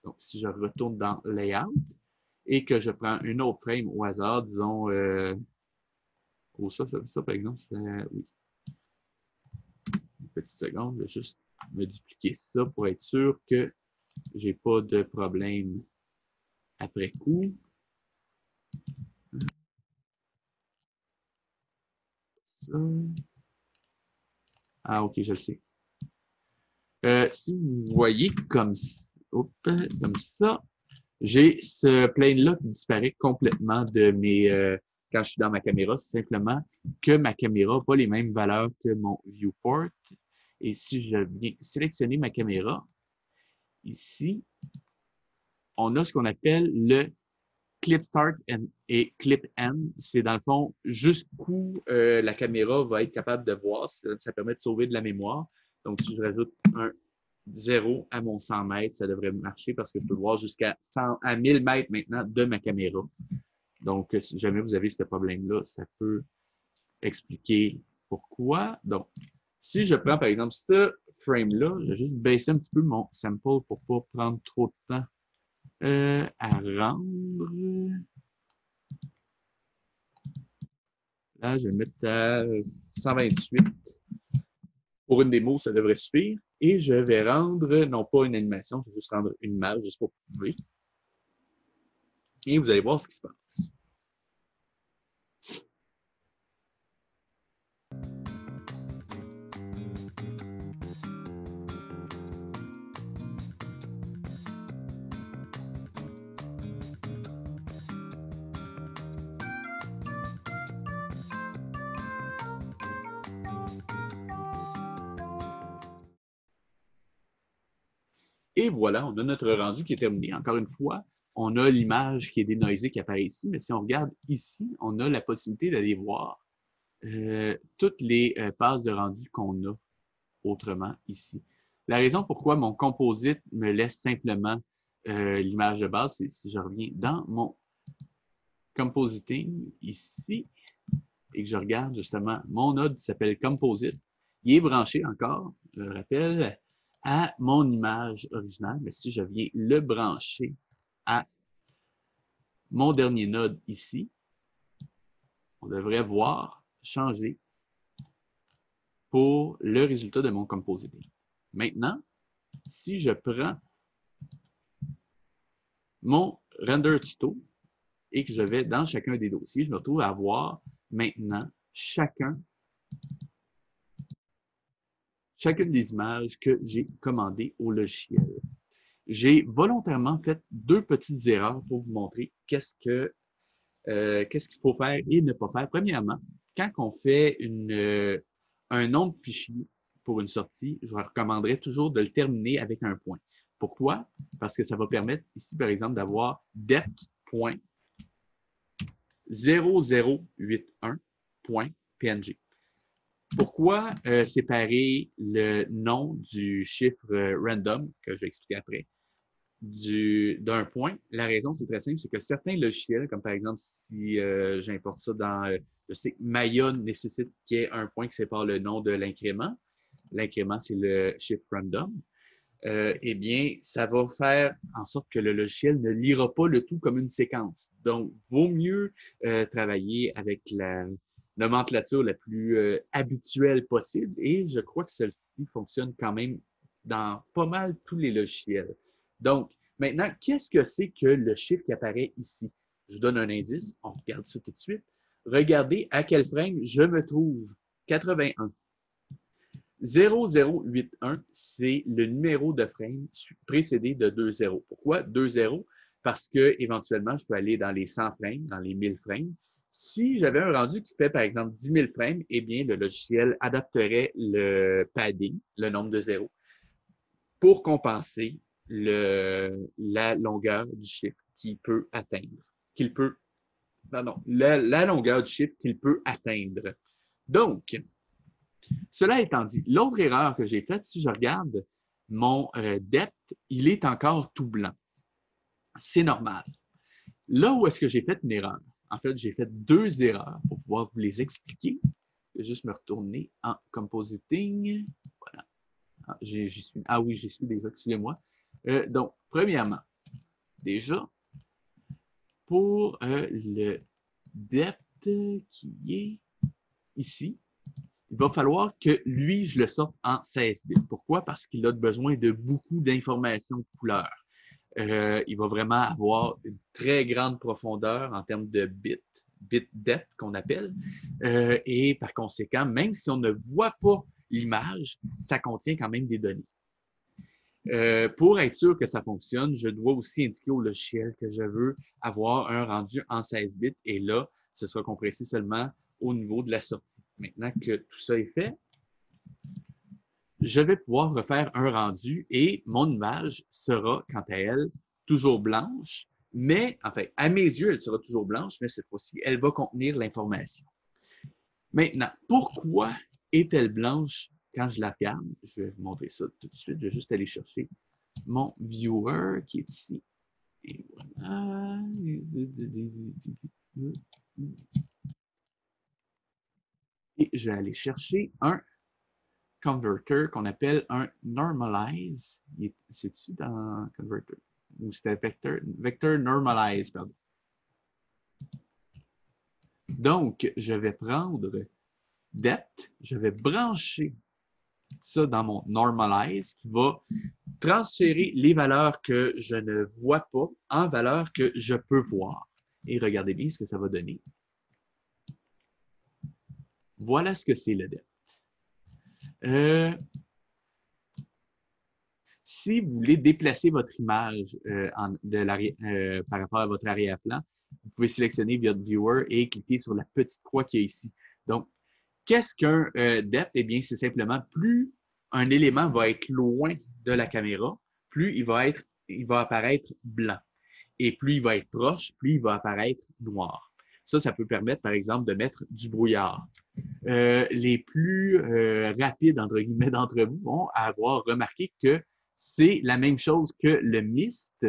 Donc, si je retourne dans Layout et que je prends une autre frame au hasard, disons, ça, par exemple, c'est, oui, une petite seconde, je vais juste me dupliquer ça pour être sûr que j'ai pas de problème après coup. Ça. Ah, ok, je le sais. Si vous voyez comme ça, j'ai ce plane-là qui disparaît complètement de mes. Quand je suis dans ma caméra, c'est simplement que ma caméra n'a pas les mêmes valeurs que mon viewport. Et si je viens sélectionner ma caméra, ici, on a ce qu'on appelle le clip start et clip end. C'est dans le fond jusqu'où la caméra va être capable de voir. Ça permet de sauver de la mémoire. Donc, si je rajoute un 0 à mon 100 mètres, ça devrait marcher parce que je peux voir jusqu'à 1000 mètres maintenant de ma caméra. Donc, si jamais vous avez ce problème-là, ça peut expliquer pourquoi. Donc, si je prends par exemple ce frame-là, je vais juste baisser un petit peu mon sample pour ne pas prendre trop de temps à rendre. Là, je vais mettre à 128. Pour une démo, ça devrait suffire. Et je vais rendre, non pas une animation, je vais juste rendre une image, juste pour prouver. Et vous allez voir ce qui se passe. Et voilà, on a notre rendu qui est terminé. Encore une fois, on a l'image qui est dénoisée qui apparaît ici, mais si on regarde ici, on a la possibilité d'aller voir toutes les passes de rendu qu'on a autrement ici. La raison pourquoi mon composite me laisse simplement l'image de base, c'est si je reviens dans mon compositing ici et que je regarde justement mon node qui s'appelle composite, il est branché encore, je le rappelle, à mon image originale. Mais si je viens le brancher à mon dernier node ici, on devrait voir changer pour le résultat de mon compositing. Maintenant, si je prends mon render tuto et que je vais dans chacun des dossiers, je me retrouve à avoir maintenant chacune des images que j'ai commandées au logiciel. J'ai volontairement fait deux petites erreurs pour vous montrer qu'est-ce qu'il faut faire et ne pas faire. Premièrement, quand on fait un nom de fichier pour une sortie, je vous recommanderais toujours de le terminer avec un point. Pourquoi? Parce que ça va permettre ici, par exemple, d'avoir det.0081.png. Pourquoi séparer le nom du chiffre random, que je vais expliquer après, d'un point? La raison, c'est très simple, c'est que certains logiciels, comme par exemple si j'importe ça dans, je sais que Maya nécessite qu'il y ait un point qui sépare le nom de l'incrément. L'incrément, c'est le chiffre random. Eh bien, ça va faire en sorte que le logiciel ne lira pas le tout comme une séquence. Donc, vaut mieux travailler avec la nomenclature la plus habituelle possible et je crois que celle-ci fonctionne quand même dans pas mal tous les logiciels. Donc, maintenant, qu'est-ce que c'est que le chiffre qui apparaît ici? Je vous donne un indice, on regarde ça tout de suite. Regardez à quel frame je me trouve. 81. 0081, c'est le numéro de frame précédé de 20. Pourquoi 20? Parce que éventuellement, je peux aller dans les 100 frames, dans les 1000 frames. Si j'avais un rendu qui fait, par exemple, 10 000 frames, eh bien, le logiciel adapterait le padding, le nombre de zéros, pour compenser la longueur du chiffre qu'il peut atteindre. La longueur du chiffre qu'il peut atteindre. Donc, cela étant dit, l'autre erreur que j'ai faite, si je regarde mon depth, il est encore tout blanc. C'est normal. Là où est-ce que j'ai fait une erreur? En fait, j'ai fait deux erreurs pour pouvoir vous les expliquer. Je vais juste me retourner en compositing. Voilà. J'y suis. Ah oui, j'y suis déjà, excusez-moi. Donc, premièrement, déjà, pour le depth qui est ici, il va falloir que lui, je le sorte en 16 bits. Pourquoi? Parce qu'il a besoin de beaucoup d'informations de couleur. Il va vraiment avoir une très grande profondeur en termes de bit depth qu'on appelle. Et par conséquent, même si on ne voit pas l'image, ça contient quand même des données. Pour être sûr que ça fonctionne, je dois aussi indiquer au logiciel que je veux avoir un rendu en 16 bits et là, ce sera compressé seulement au niveau de la sortie. Maintenant que tout ça est fait, je vais pouvoir refaire un rendu et mon image sera, quant à elle, toujours blanche, mais, enfin, à mes yeux, elle sera toujours blanche, mais cette fois-ci, elle va contenir l'information. Maintenant, pourquoi est-elle blanche quand je la regarde? Je vais vous montrer ça tout de suite. Je vais juste aller chercher mon viewer qui est ici. Et voilà. Et je vais aller chercher un converter qu'on appelle un normalize. C'est-tu dans converter? Ou c'était vector normalize, pardon. Donc, je vais prendre depth, je vais brancher ça dans mon normalize qui va transférer les valeurs que je ne vois pas en valeurs que je peux voir. Et regardez bien ce que ça va donner. Voilà ce que c'est le depth. Si vous voulez déplacer votre image par rapport à votre arrière-plan, vous pouvez sélectionner votre viewer et cliquer sur la petite croix qui est ici. Donc, qu'est-ce qu'un depth? Eh bien, c'est simplement plus un élément va être loin de la caméra, plus il va apparaître blanc. Et plus il va être proche, plus il va apparaître noir. Ça peut permettre, par exemple, de mettre du brouillard. Les plus rapides, entre guillemets, d'entre vous vont avoir remarqué que c'est la même chose que le mist,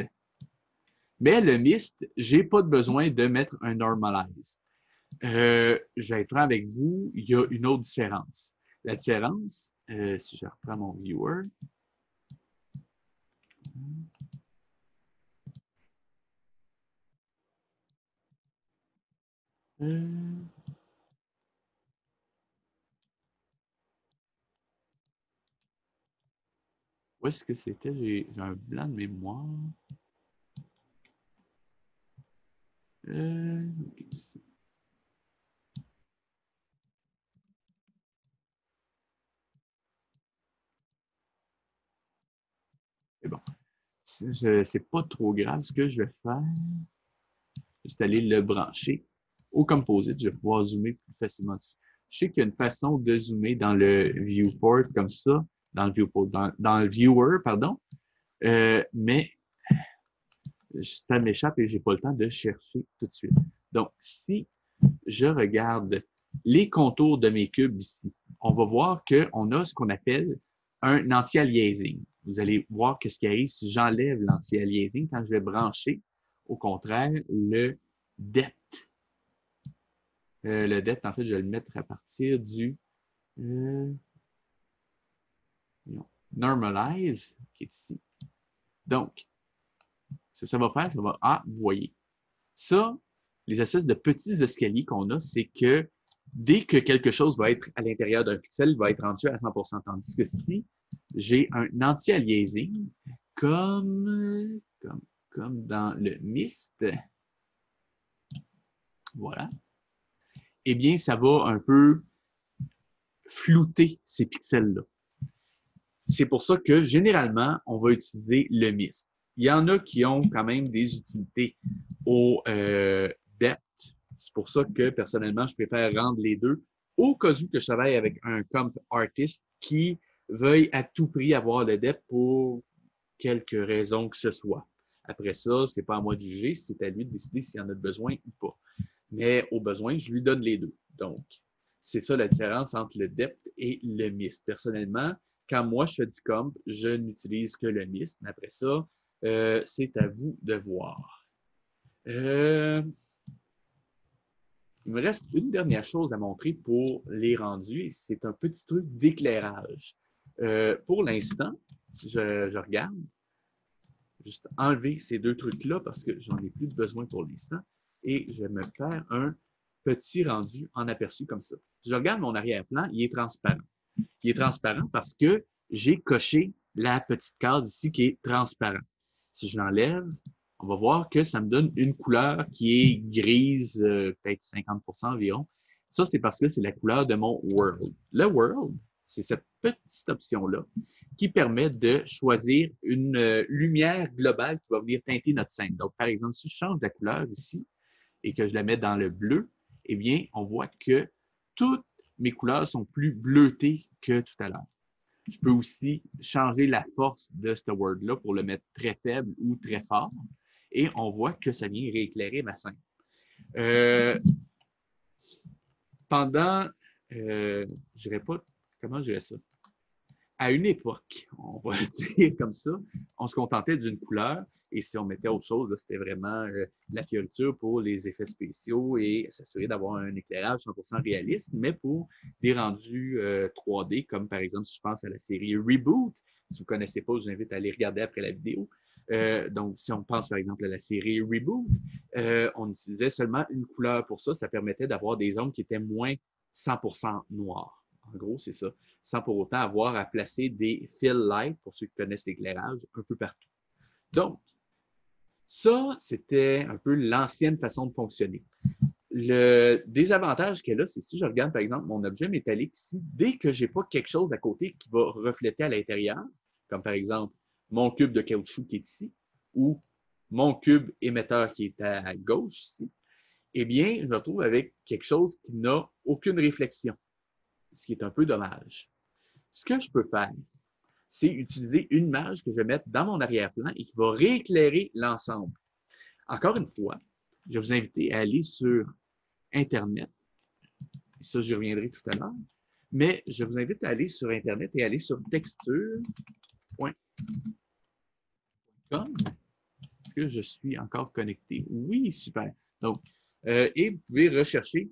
mais le mist, j'ai pas besoin de mettre un normalize. Je vais être franc avec vous, il y a une autre différence. La différence, si je reprends mon viewer, où est-ce que c'était? J'ai un blanc de mémoire. Ok, c'est bon. C'est pas trop grave. Ce que je vais faire, juste aller le brancher au composite. Je vais pouvoir zoomer plus facilement dessus. Je sais qu'il y a une façon de zoomer dans le viewport comme ça, dans le viewport, dans le viewer, pardon. Mais ça m'échappe et j'ai pas le temps de chercher tout de suite. Donc, si je regarde les contours de mes cubes ici, on va voir qu'on a ce qu'on appelle un anti-aliasing. Vous allez voir qu'est-ce qui arrive si j'enlève l'anti-aliasing quand je vais brancher, au contraire, le depth. Le depth, en fait, je vais le mettre à partir du normalize, qui est ici. Donc, ce que ça va faire, ça va, vous voyez, ça, les espèces de petits escaliers qu'on a, c'est que dès que quelque chose va être à l'intérieur d'un pixel, il va être rendu à 100%. Tandis que si j'ai un anti-aliasing, comme dans le mist, voilà, eh bien, ça va un peu flouter ces pixels-là. C'est pour ça que, généralement, on va utiliser le mist. Il y en a qui ont quand même des utilités au depth. C'est pour ça que, personnellement, je préfère rendre les deux au cas où que je travaille avec un comp artist qui veuille à tout prix avoir le depth pour quelque raison que ce soit. Après ça, c'est pas à moi de juger, c'est à lui de décider s'il en a besoin ou pas. Mais au besoin, je lui donne les deux. Donc, c'est ça la différence entre le depth et le mist. Personnellement, quand moi je fais du comp, je n'utilise que le mist. Mais après ça, c'est à vous de voir. Il me reste une dernière chose à montrer pour les rendus. C'est un petit truc d'éclairage. Pour l'instant, si je regarde, juste enlever ces deux trucs-là parce que j'en ai plus de besoin pour l'instant. Et je vais me faire un petit rendu en aperçu comme ça. Si je regarde mon arrière-plan, il est transparent. Il est transparent parce que j'ai coché la petite case ici qui est transparent. Si je l'enlève, on va voir que ça me donne une couleur qui est grise, peut-être 50% environ. Ça, c'est parce que c'est la couleur de mon world. Le world, c'est cette petite option-là qui permet de choisir une lumière globale qui va venir teinter notre scène. Donc, par exemple, si je change la couleur ici et que je la mets dans le bleu, eh bien, on voit que toutes mes couleurs sont plus bleutées que tout à l'heure. Je peux aussi changer la force de ce word-là pour le mettre très faible ou très fort. Et on voit que ça vient rééclairer ma scène. Pendant, je dirais pas, comment je dirais ça? À une époque, on va le dire comme ça, on se contentait d'une couleur et si on mettait autre chose, c'était vraiment la fioriture pour les effets spéciaux et s'assurer d'avoir un éclairage 100% réaliste, mais pour des rendus 3D, comme par exemple, si je pense à la série Reboot, si vous ne connaissez pas, je vous invite à aller regarder après la vidéo. Donc, si on pense par exemple à la série Reboot, on utilisait seulement une couleur pour ça. Ça permettait d'avoir des zones qui étaient moins 100% noires. En gros, c'est ça. Sans pour autant avoir à placer des fill light, pour ceux qui connaissent l'éclairage, un peu partout. Donc, ça, c'était un peu l'ancienne façon de fonctionner. Le désavantage qu'elle a, c'est si je regarde, par exemple, mon objet métallique ici, dès que je n'ai pas quelque chose à côté qui va refléter à l'intérieur, comme par exemple mon cube de caoutchouc qui est ici, ou mon cube émetteur qui est à gauche ici, eh bien, je me retrouve avec quelque chose qui n'a aucune réflexion, ce qui est un peu dommage. Ce que je peux faire, c'est utiliser une image que je vais mettre dans mon arrière-plan et qui va rééclairer l'ensemble. Encore une fois, je vais vous inviter à aller sur Internet. Et ça, j'y reviendrai tout à l'heure. Mais je vous invite à aller sur Internet et aller sur texture.com. Est-ce que je suis encore connecté? Oui, super. Donc, et vous pouvez rechercher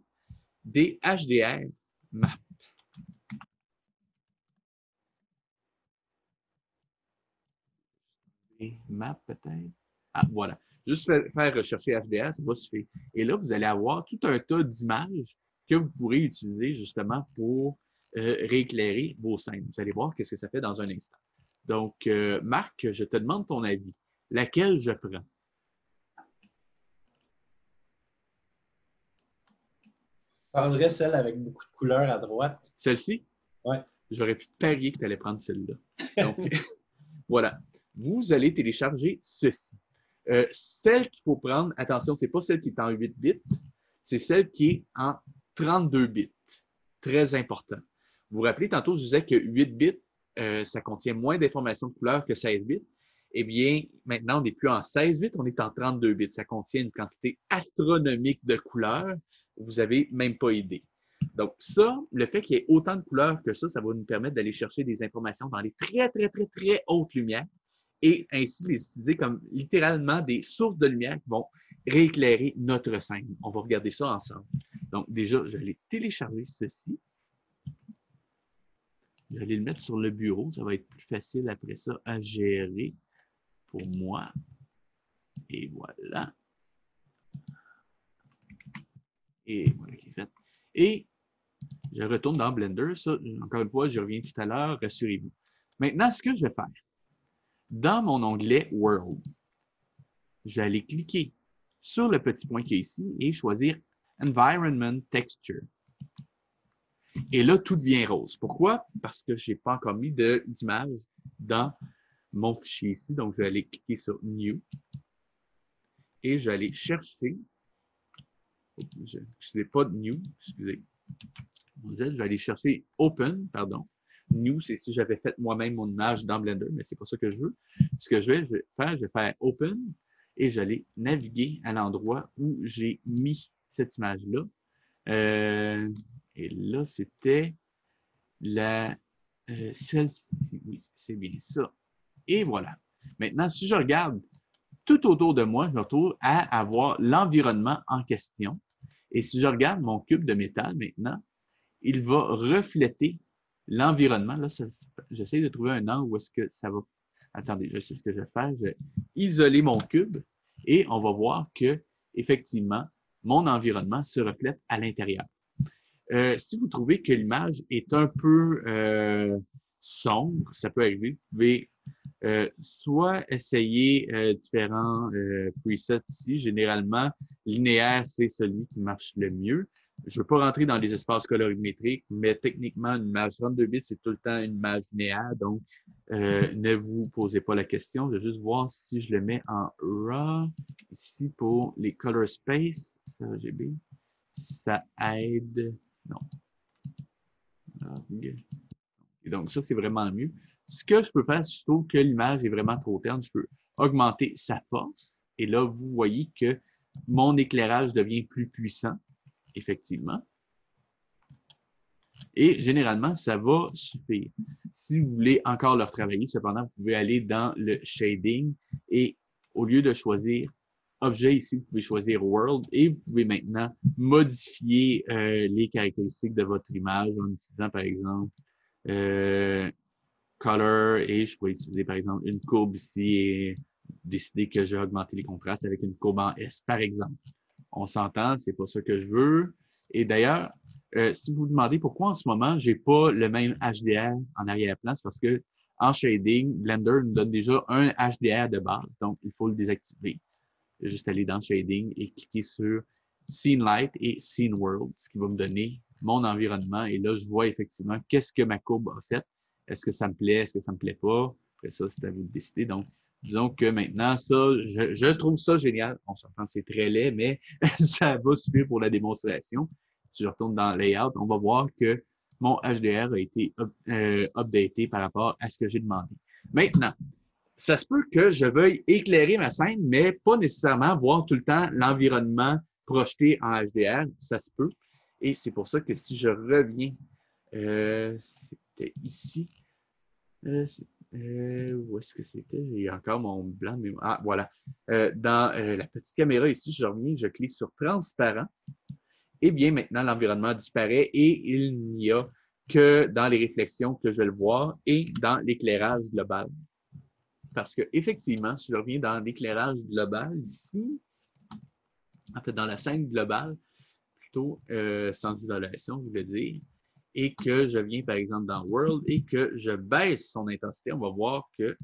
des HDR maps. Des maps peut-être? Ah, voilà. Juste faire rechercher HDR, ça va suffire. Et là, vous allez avoir tout un tas d'images que vous pourrez utiliser justement pour rééclairer vos scènes. Vous allez voir qu'est-ce que ça fait dans un instant. Donc, Marc, je te demande ton avis. Laquelle je prends? Je prendrais celle avec beaucoup de couleurs à droite. Celle-ci? Oui. J'aurais pu parier que tu allais prendre celle-là. Donc, voilà. Vous allez télécharger ceci. Celle qu'il faut prendre, attention, ce n'est pas celle qui est en 8 bits, c'est celle qui est en 32 bits. Très important. Vous vous rappelez, tantôt, je disais que 8 bits, ça contient moins d'informations de couleur que 16 bits. Eh bien, maintenant, on n'est plus en 16 bits, on est en 32 bits. Ça contient une quantité astronomique de couleurs. Vous n'avez même pas idée. Donc, ça, le fait qu'il y ait autant de couleurs que ça va nous permettre d'aller chercher des informations dans les très, très, très, très hautes lumières et ainsi les utiliser comme littéralement des sources de lumière qui vont rééclairer notre scène. On va regarder ça ensemble. Donc, déjà, je vais télécharger ceci. Je vais le mettre sur le bureau. Ça va être plus facile après ça à gérer pour moi. Et voilà. Et voilà qui est fait. Et je retourne dans Blender. Ça, encore une fois, je reviens tout à l'heure. Rassurez-vous. Maintenant, ce que je vais faire, dans mon onglet World, je vais aller cliquer sur le petit point qui est ici et choisir Environment Texture. Et là, tout devient rose. Pourquoi? Parce que je n'ai pas encore mis d'image dans mon fichier ici. Donc, je vais aller cliquer sur New. Et je vais aller chercher. Je ne pas New, excusez. Je vais aller chercher Open, pardon. New, c'est si j'avais fait moi-même mon image dans Blender, mais c'est pas ça que je veux. Ce que je vais faire Open et j'allais naviguer à l'endroit où j'ai mis cette image-là. Et là, c'était celle-ci. Oui, c'est bien ça. Et voilà. Maintenant, si je regarde tout autour de moi, je me retrouve à avoir l'environnement en question. Et si je regarde mon cube de métal maintenant, il va refléter l'environnement. Là, j'essaie de trouver un angle où est-ce que ça va. Attendez, je sais ce que je vais faire. Je vais isoler mon cube et on va voir que, effectivement, mon environnement se reflète à l'intérieur. Si vous trouvez que l'image est un peu sombre, ça peut arriver, vous pouvez soit essayer différents presets ici. Généralement, linéaire, c'est celui qui marche le mieux. Je ne veux pas rentrer dans les espaces colorimétriques, mais techniquement, une image 32 bits, c'est tout le temps une image linéaire. Donc, ne vous posez pas la question. Je vais juste voir si je le mets en RAW. Ici, pour les color space, c'est RGB. Ça aide. Non. Et donc, ça, c'est vraiment le mieux. Ce que je peux faire, si je trouve que l'image est vraiment trop terne, je peux augmenter sa force. Et là, vous voyez que mon éclairage devient plus puissant, effectivement. Et généralement, ça va suffire. Si vous voulez encore le retravailler, cependant, vous pouvez aller dans le shading et au lieu de choisir objet ici, vous pouvez choisir World et vous pouvez maintenant modifier les caractéristiques de votre image en utilisant, par exemple, Color et je pourrais utiliser, par exemple, une courbe ici et décider que je vais augmenter les contrastes avec une courbe en S, par exemple. On s'entend, c'est pas ça que je veux. Et d'ailleurs, si vous vous demandez pourquoi en ce moment, j'ai pas le même HDR en arrière-plan, c'est parce que en shading, Blender nous donne déjà un HDR de base, donc il faut le désactiver. Juste aller dans Shading et cliquer sur Scene Light et Scene World, ce qui va me donner mon environnement. Et là, je vois effectivement qu'est-ce que ma courbe a fait. Est-ce que ça me plaît? Est-ce que ça me plaît pas? Après ça, c'est à vous de décider. Donc, disons que maintenant, ça, je trouve ça génial. On s'entend, c'est très laid, mais ça va suffire pour la démonstration. Si je retourne dans Layout, on va voir que mon HDR a été updaté par rapport à ce que j'ai demandé. Maintenant, ça se peut que je veuille éclairer ma scène, mais pas nécessairement voir tout le temps l'environnement projeté en HDR, ça se peut. Et c'est pour ça que si je reviens, c'était ici. Où est-ce que c'était? J'ai encore mon blanc de mémoire. Ah, voilà. Dans la petite caméra ici, je reviens, je clique sur transparent. Et bien maintenant, l'environnement disparaît et il n'y a que dans les réflexions que je vais le voir et dans l'éclairage global. Parce que effectivement, si je reviens dans l'éclairage global ici, en fait dans la scène globale, plutôt sans isolation, je voulais dire, et que je viens par exemple dans World et que je baisse son intensité, on va voir que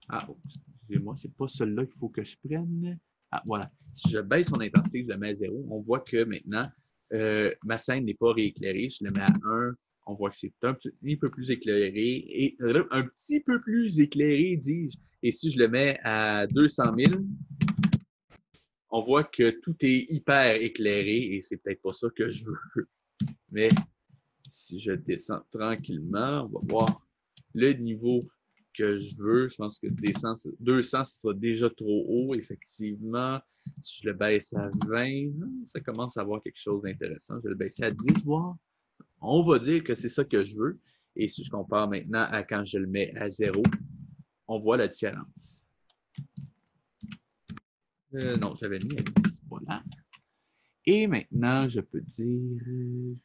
ah, excusez-moi, c'est pas celui-là qu'il faut que je prenne. Ah, voilà. Si je baisse son intensité, je le mets à 0, on voit que maintenant, ma scène n'est pas rééclairée. Je le mets à 1, on voit que c'est un petit peu plus éclairé et un petit peu plus éclairé, dis-je. Et si je le mets à 200 000, on voit que tout est hyper éclairé et c'est peut-être pas ça que je veux. Mais si je descends tranquillement, on va voir le niveau que je veux. Je pense que 200, ce sera déjà trop haut, effectivement. Si je le baisse à 20, ça commence à avoir quelque chose d'intéressant. Je vais le baisser à 10, voire. On va dire que c'est ça que je veux. Et si je compare maintenant à quand je le mets à 0, on voit la différence. Non, j'avais mis à 10. Voilà. Et maintenant, je peux dire...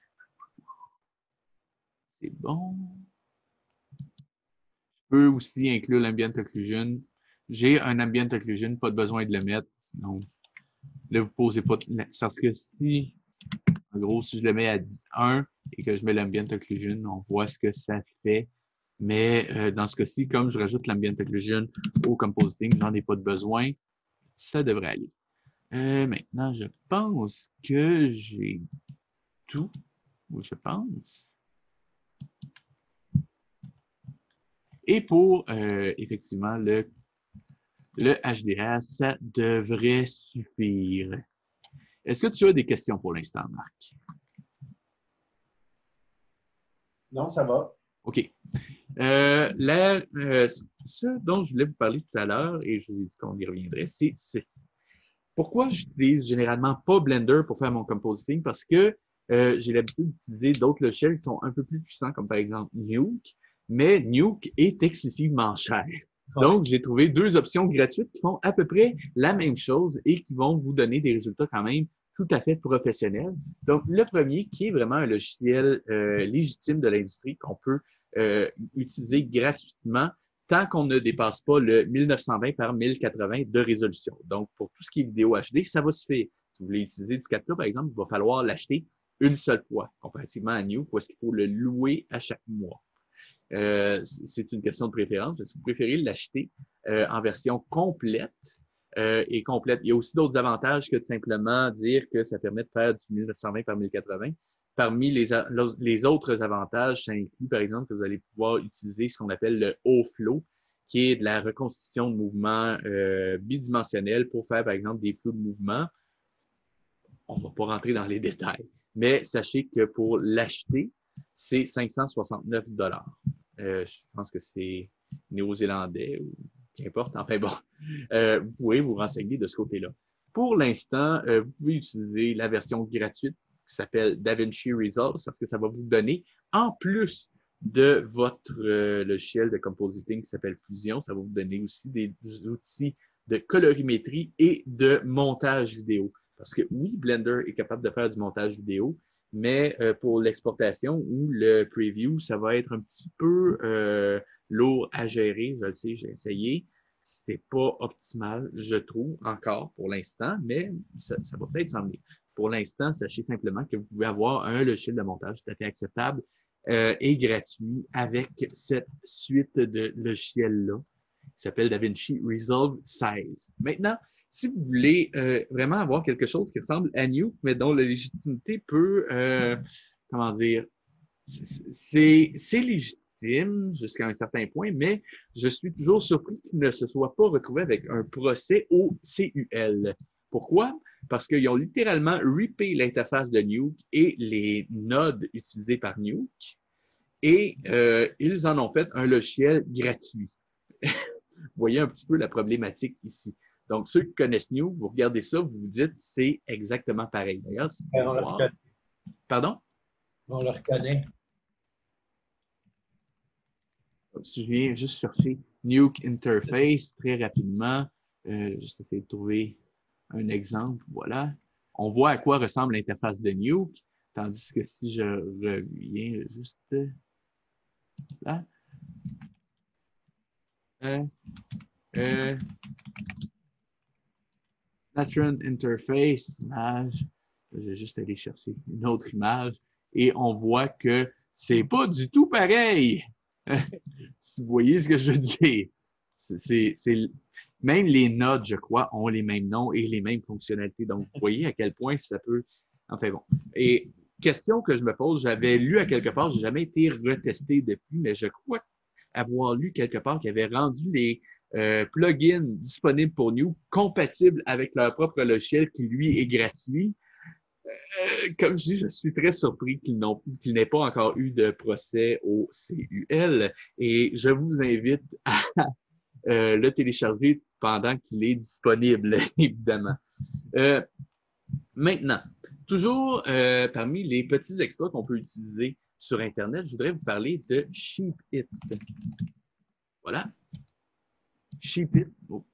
c'est bon. Je peux aussi inclure l'ambient occlusion. J'ai un ambient occlusion, pas de besoin de le mettre. Donc, là, vous ne posez pas... Parce que si, en gros, si je le mets à 1 et que je mets l'ambient occlusion, on voit ce que ça fait. Mais dans ce cas-ci, comme je rajoute l'ambient occlusion au compositing, j'en ai pas de besoin. Ça devrait aller. Maintenant, je pense que j'ai tout. Je pense. Et pour, effectivement, le HDR, ça devrait suffire. Est-ce que tu as des questions pour l'instant, Marc? Non, ça va. OK. Ce dont je voulais vous parler tout à l'heure, et je vous ai dit qu'on y reviendrait, c'est ceci. Pourquoi j'utilise généralement pas Blender pour faire mon compositing? Parce que j'ai l'habitude d'utiliser d'autres logiciels qui sont un peu plus puissants, comme par exemple Nuke, mais Nuke est excessivement cher. Donc, j'ai trouvé 2 options gratuites qui font à peu près la même chose et qui vont vous donner des résultats quand même tout à fait professionnels. Donc, le premier, qui est vraiment un logiciel légitime de l'industrie qu'on peut utiliser gratuitement tant qu'on ne dépasse pas le 1920 par 1080 de résolution. Donc, pour tout ce qui est vidéo HD, ça va suffire. Si vous voulez utiliser du 4K, par exemple, il va falloir l'acheter une seule fois, comparativement à Nuke, où est-ce qu'il faut le louer à chaque mois. C'est une question de préférence. Si vous préférez l'acheter en version complète et complète, il y a aussi d'autres avantages que de simplement dire que ça permet de faire du 1920 par 1080. Parmi les autres avantages, ça inclut, par exemple, que vous allez pouvoir utiliser ce qu'on appelle le O-Flow, qui est de la reconstitution de mouvements bidimensionnels pour faire, par exemple, des flous de mouvement. On ne va pas rentrer dans les détails, mais sachez que pour l'acheter, c'est 569 $. Je pense que c'est néo-zélandais ou qu'importe. Enfin bon, vous pouvez vous renseigner de ce côté-là. Pour l'instant, vous pouvez utiliser la version gratuite qui s'appelle DaVinci Resolve parce que ça va vous donner, en plus de votre logiciel de compositing qui s'appelle Fusion, ça va vous donner aussi des outils de colorimétrie et de montage vidéo. Parce que oui, Blender est capable de faire du montage vidéo, mais pour l'exportation ou le preview, ça va être un petit peu lourd à gérer. Je le sais, j'ai essayé. C'est pas optimal, je trouve, encore pour l'instant, mais ça va peut-être s'en venir. Pour l'instant, sachez simplement que vous pouvez avoir un logiciel de montage tout à fait acceptable et gratuit avec cette suite de logiciels-là qui s'appelle DaVinci Resolve 16. Maintenant, si vous voulez vraiment avoir quelque chose qui ressemble à Nuke, mais dont la légitimité peut, comment dire, c'est légitime jusqu'à un certain point, mais je suis toujours surpris qu'il ne se soit pas retrouvé avec un procès au CUL. Pourquoi? Parce qu'ils ont littéralement rippé l'interface de Nuke et les nodes utilisés par Nuke et ils en ont fait un logiciel gratuit. Vous voyez un petit peu la problématique ici. Donc, ceux qui connaissent New, vous regardez ça, vous vous dites, c'est exactement pareil. D'ailleurs, si vous pouvez On le voir. reconnaît. Pardon? On le reconnaît. Si je viens juste chercher Nuke Interface très rapidement, juste essayer de trouver un exemple. Voilà. On voit à quoi ressemble l'interface de Nuke, tandis que si je reviens juste là, Pattern Interface, image, je vais juste aller chercher une autre image et on voit que c'est pas du tout pareil. Si vous voyez ce que je veux dire. Même les nodes, je crois, ont les mêmes noms et les mêmes fonctionnalités. Donc, vous voyez à quel point ça peut. Enfin bon. Et question que je me pose, j'avais lu à quelque part, j'ai jamais été retesté depuis, mais je crois avoir lu quelque part qu'ils avaient rendu les plugins disponibles pour New compatibles avec leur propre logiciel qui, lui, est gratuit. Comme je dis, je suis très surpris qu'il n'ait pas encore eu de procès au CUL et je vous invite à le télécharger pendant qu'il est disponible, évidemment. Maintenant, toujours parmi les petits extras qu'on peut utiliser sur Internet, je voudrais vous parler de SheepIt. Voilà. SheepIt. Oh.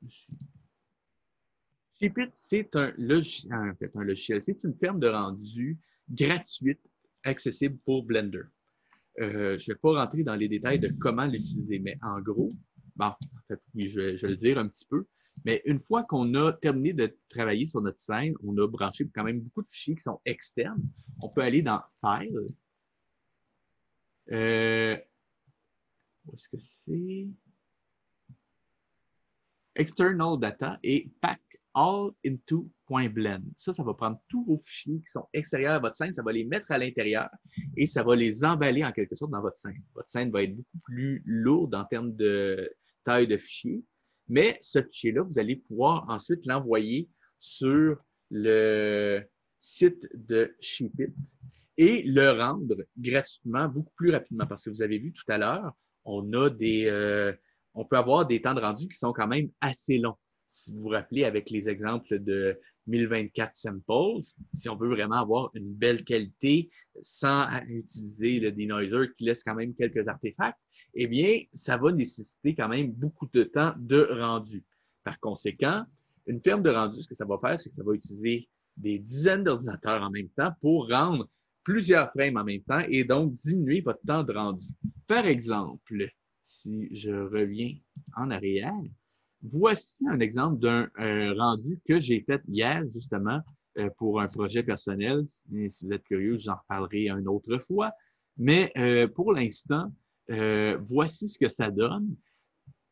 SheepIt, c'est un logiciel. C'est une ferme de rendu gratuite, accessible pour Blender. Je ne vais pas rentrer dans les détails de comment l'utiliser, mais en gros, bon, en fait, oui, je vais le dire un petit peu, mais une fois qu'on a terminé de travailler sur notre scène, on a branché quand même beaucoup de fichiers qui sont externes. On peut aller dans File. Où est-ce que c'est? External Data et Pack All into .blend. Ça va prendre tous vos fichiers qui sont extérieurs à votre scène, ça va les mettre à l'intérieur et ça va les emballer en quelque sorte dans votre scène. Votre scène va être beaucoup plus lourde en termes de taille de fichier, mais ce fichier-là, vous allez pouvoir ensuite l'envoyer sur le site de SheepIt et le rendre gratuitement beaucoup plus rapidement parce que vous avez vu tout à l'heure, on peut avoir des temps de rendu qui sont quand même assez longs. Si vous vous rappelez avec les exemples de 1024 samples, si on veut vraiment avoir une belle qualité sans utiliser le denoiser qui laisse quand même quelques artefacts, eh bien, ça va nécessiter quand même beaucoup de temps de rendu. Par conséquent, une ferme de rendu, ce que ça va faire, c'est que ça va utiliser des dizaines d'ordinateurs en même temps pour rendre plusieurs frames en même temps et donc diminuer votre temps de rendu. Par exemple, si je reviens en arrière, voici un exemple d'un rendu que j'ai fait hier, justement, pour un projet personnel. Si vous êtes curieux, j'en reparlerai une autre fois. Mais pour l'instant, voici ce que ça donne.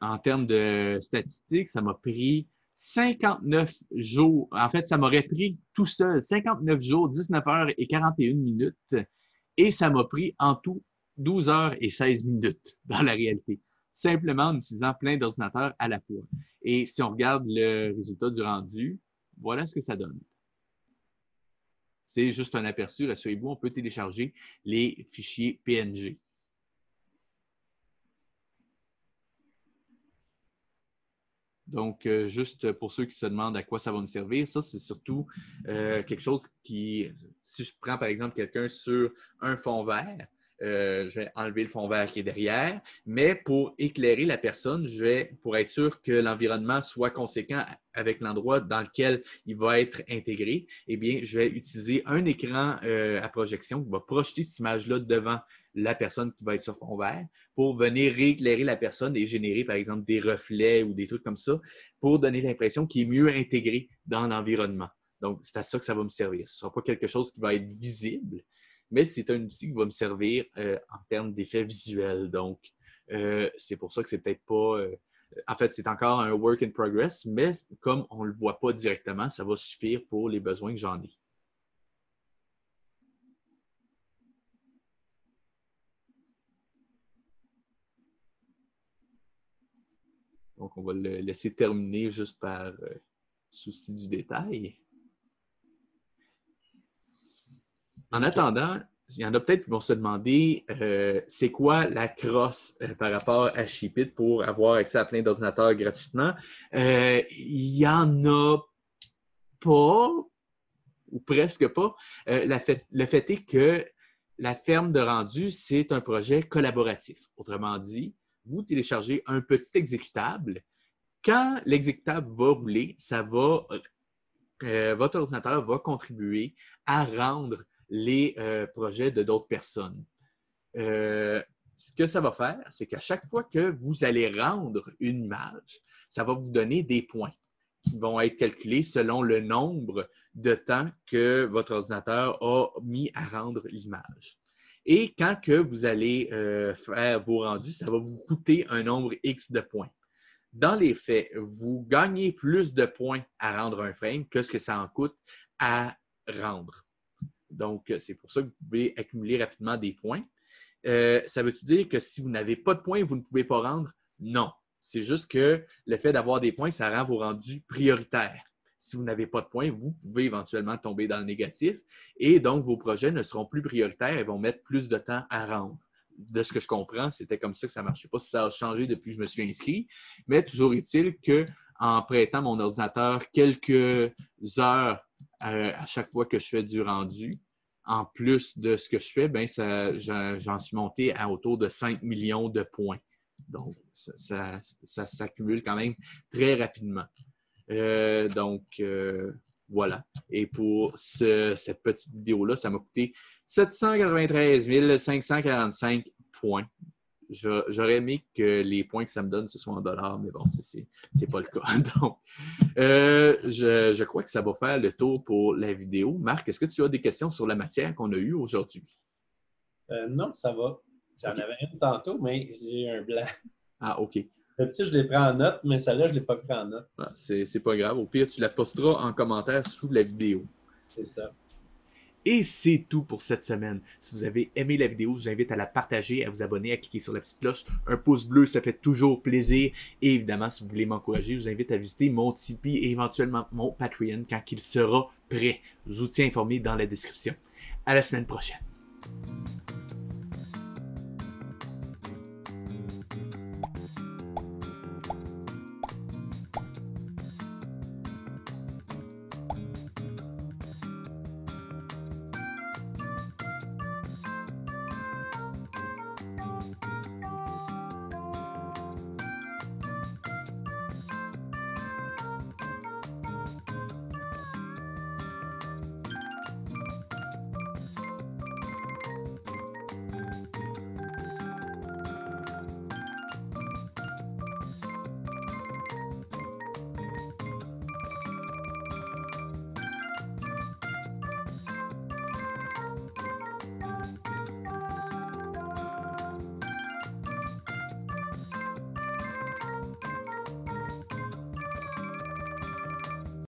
En termes de statistiques, ça m'a pris 59 jours. En fait, ça m'aurait pris tout seul 59 jours, 19 heures et 41 minutes. Et ça m'a pris en tout 12 heures et 16 minutes dans la réalité. Simplement en utilisant plein d'ordinateurs à la fois. Et si on regarde le résultat du rendu, voilà ce que ça donne. C'est juste un aperçu. Rassurez-vous, on peut télécharger les fichiers PNG. Donc, juste pour ceux qui se demandent à quoi ça va me servir, ça, c'est surtout quelque chose qui, si je prends par exemple quelqu'un sur un fond vert, je vais enlever le fond vert qui est derrière, mais pour éclairer la personne, pour être sûr que l'environnement soit conséquent avec l'endroit dans lequel il va être intégré, eh bien, je vais utiliser un écran à projection qui va projeter cette image-là devant la personne qui va être sur fond vert pour venir rééclairer la personne et générer, par exemple, des reflets ou des trucs comme ça pour donner l'impression qu'il est mieux intégré dans l'environnement. Donc, c'est à ça que ça va me servir. Ce ne sera pas quelque chose qui va être visible, mais c'est un outil qui va me servir en termes d'effets visuels. Donc, c'est pour ça que c'est peut-être pas... en fait, c'est encore un work in progress, mais comme on ne le voit pas directement, ça va suffire pour les besoins que j'en ai. Donc, on va le laisser terminer juste par souci du détail. En attendant, il y en a peut-être qui vont se demander c'est quoi la crosse par rapport à Shipit pour avoir accès à plein d'ordinateurs gratuitement. Il n'y en a pas, ou presque pas. Le fait est que la ferme de rendu, c'est un projet collaboratif. Autrement dit, vous téléchargez un petit exécutable. Quand l'exécutable va rouler, votre ordinateur va contribuer à rendre les projets de d'autres personnes. Ce que ça va faire, c'est qu'à chaque fois que vous allez rendre une image, ça va vous donner des points qui vont être calculés selon le nombre de temps que votre ordinateur a mis à rendre l'image. Et quand que vous allez faire vos rendus, ça va vous coûter un nombre X de points. Dans les faits, vous gagnez plus de points à rendre un frame que ce que ça en coûte à rendre. Donc, c'est pour ça que vous pouvez accumuler rapidement des points. Ça veut-tu dire que si vous n'avez pas de points, vous ne pouvez pas rendre? Non. C'est juste que le fait d'avoir des points, ça rend vos rendus prioritaires. Si vous n'avez pas de points, vous pouvez éventuellement tomber dans le négatif et donc vos projets ne seront plus prioritaires et vont mettre plus de temps à rendre. De ce que je comprends, c'était comme ça que ça marche. Je ne sais pas si ça a changé depuis que je me suis inscrit, mais toujours est-il qu'en prêtant mon ordinateur quelques heures à chaque fois que je fais du rendu, en plus de ce que je fais, ben j'en suis monté à autour de 5 millions de points. Donc, ça s'accumule quand même très rapidement. Voilà. Et pour cette petite vidéo-là, ça m'a coûté 793 545 points. J'aurais aimé que les points que ça me donne, ce soit en dollars, mais bon, c'est pas le cas. Donc, je crois que ça va faire le tour pour la vidéo. Marc, est-ce que tu as des questions sur la matière qu'on a eue aujourd'hui? Non, ça va. J'en avais une tantôt, mais j'ai un blanc. Ah, OK. Le petit, je l'ai pris en note, mais celle-là, je ne l'ai pas pris en note. Ah, c'est pas grave. Au pire, tu la posteras en commentaire sous la vidéo. C'est ça. Et c'est tout pour cette semaine. Si vous avez aimé la vidéo, je vous invite à la partager, à vous abonner, à cliquer sur la petite cloche. Un pouce bleu, ça fait toujours plaisir. Et évidemment, si vous voulez m'encourager, je vous invite à visiter mon Tipeee et éventuellement mon Patreon quand il sera prêt. Je vous tiens informé dans la description. À la semaine prochaine.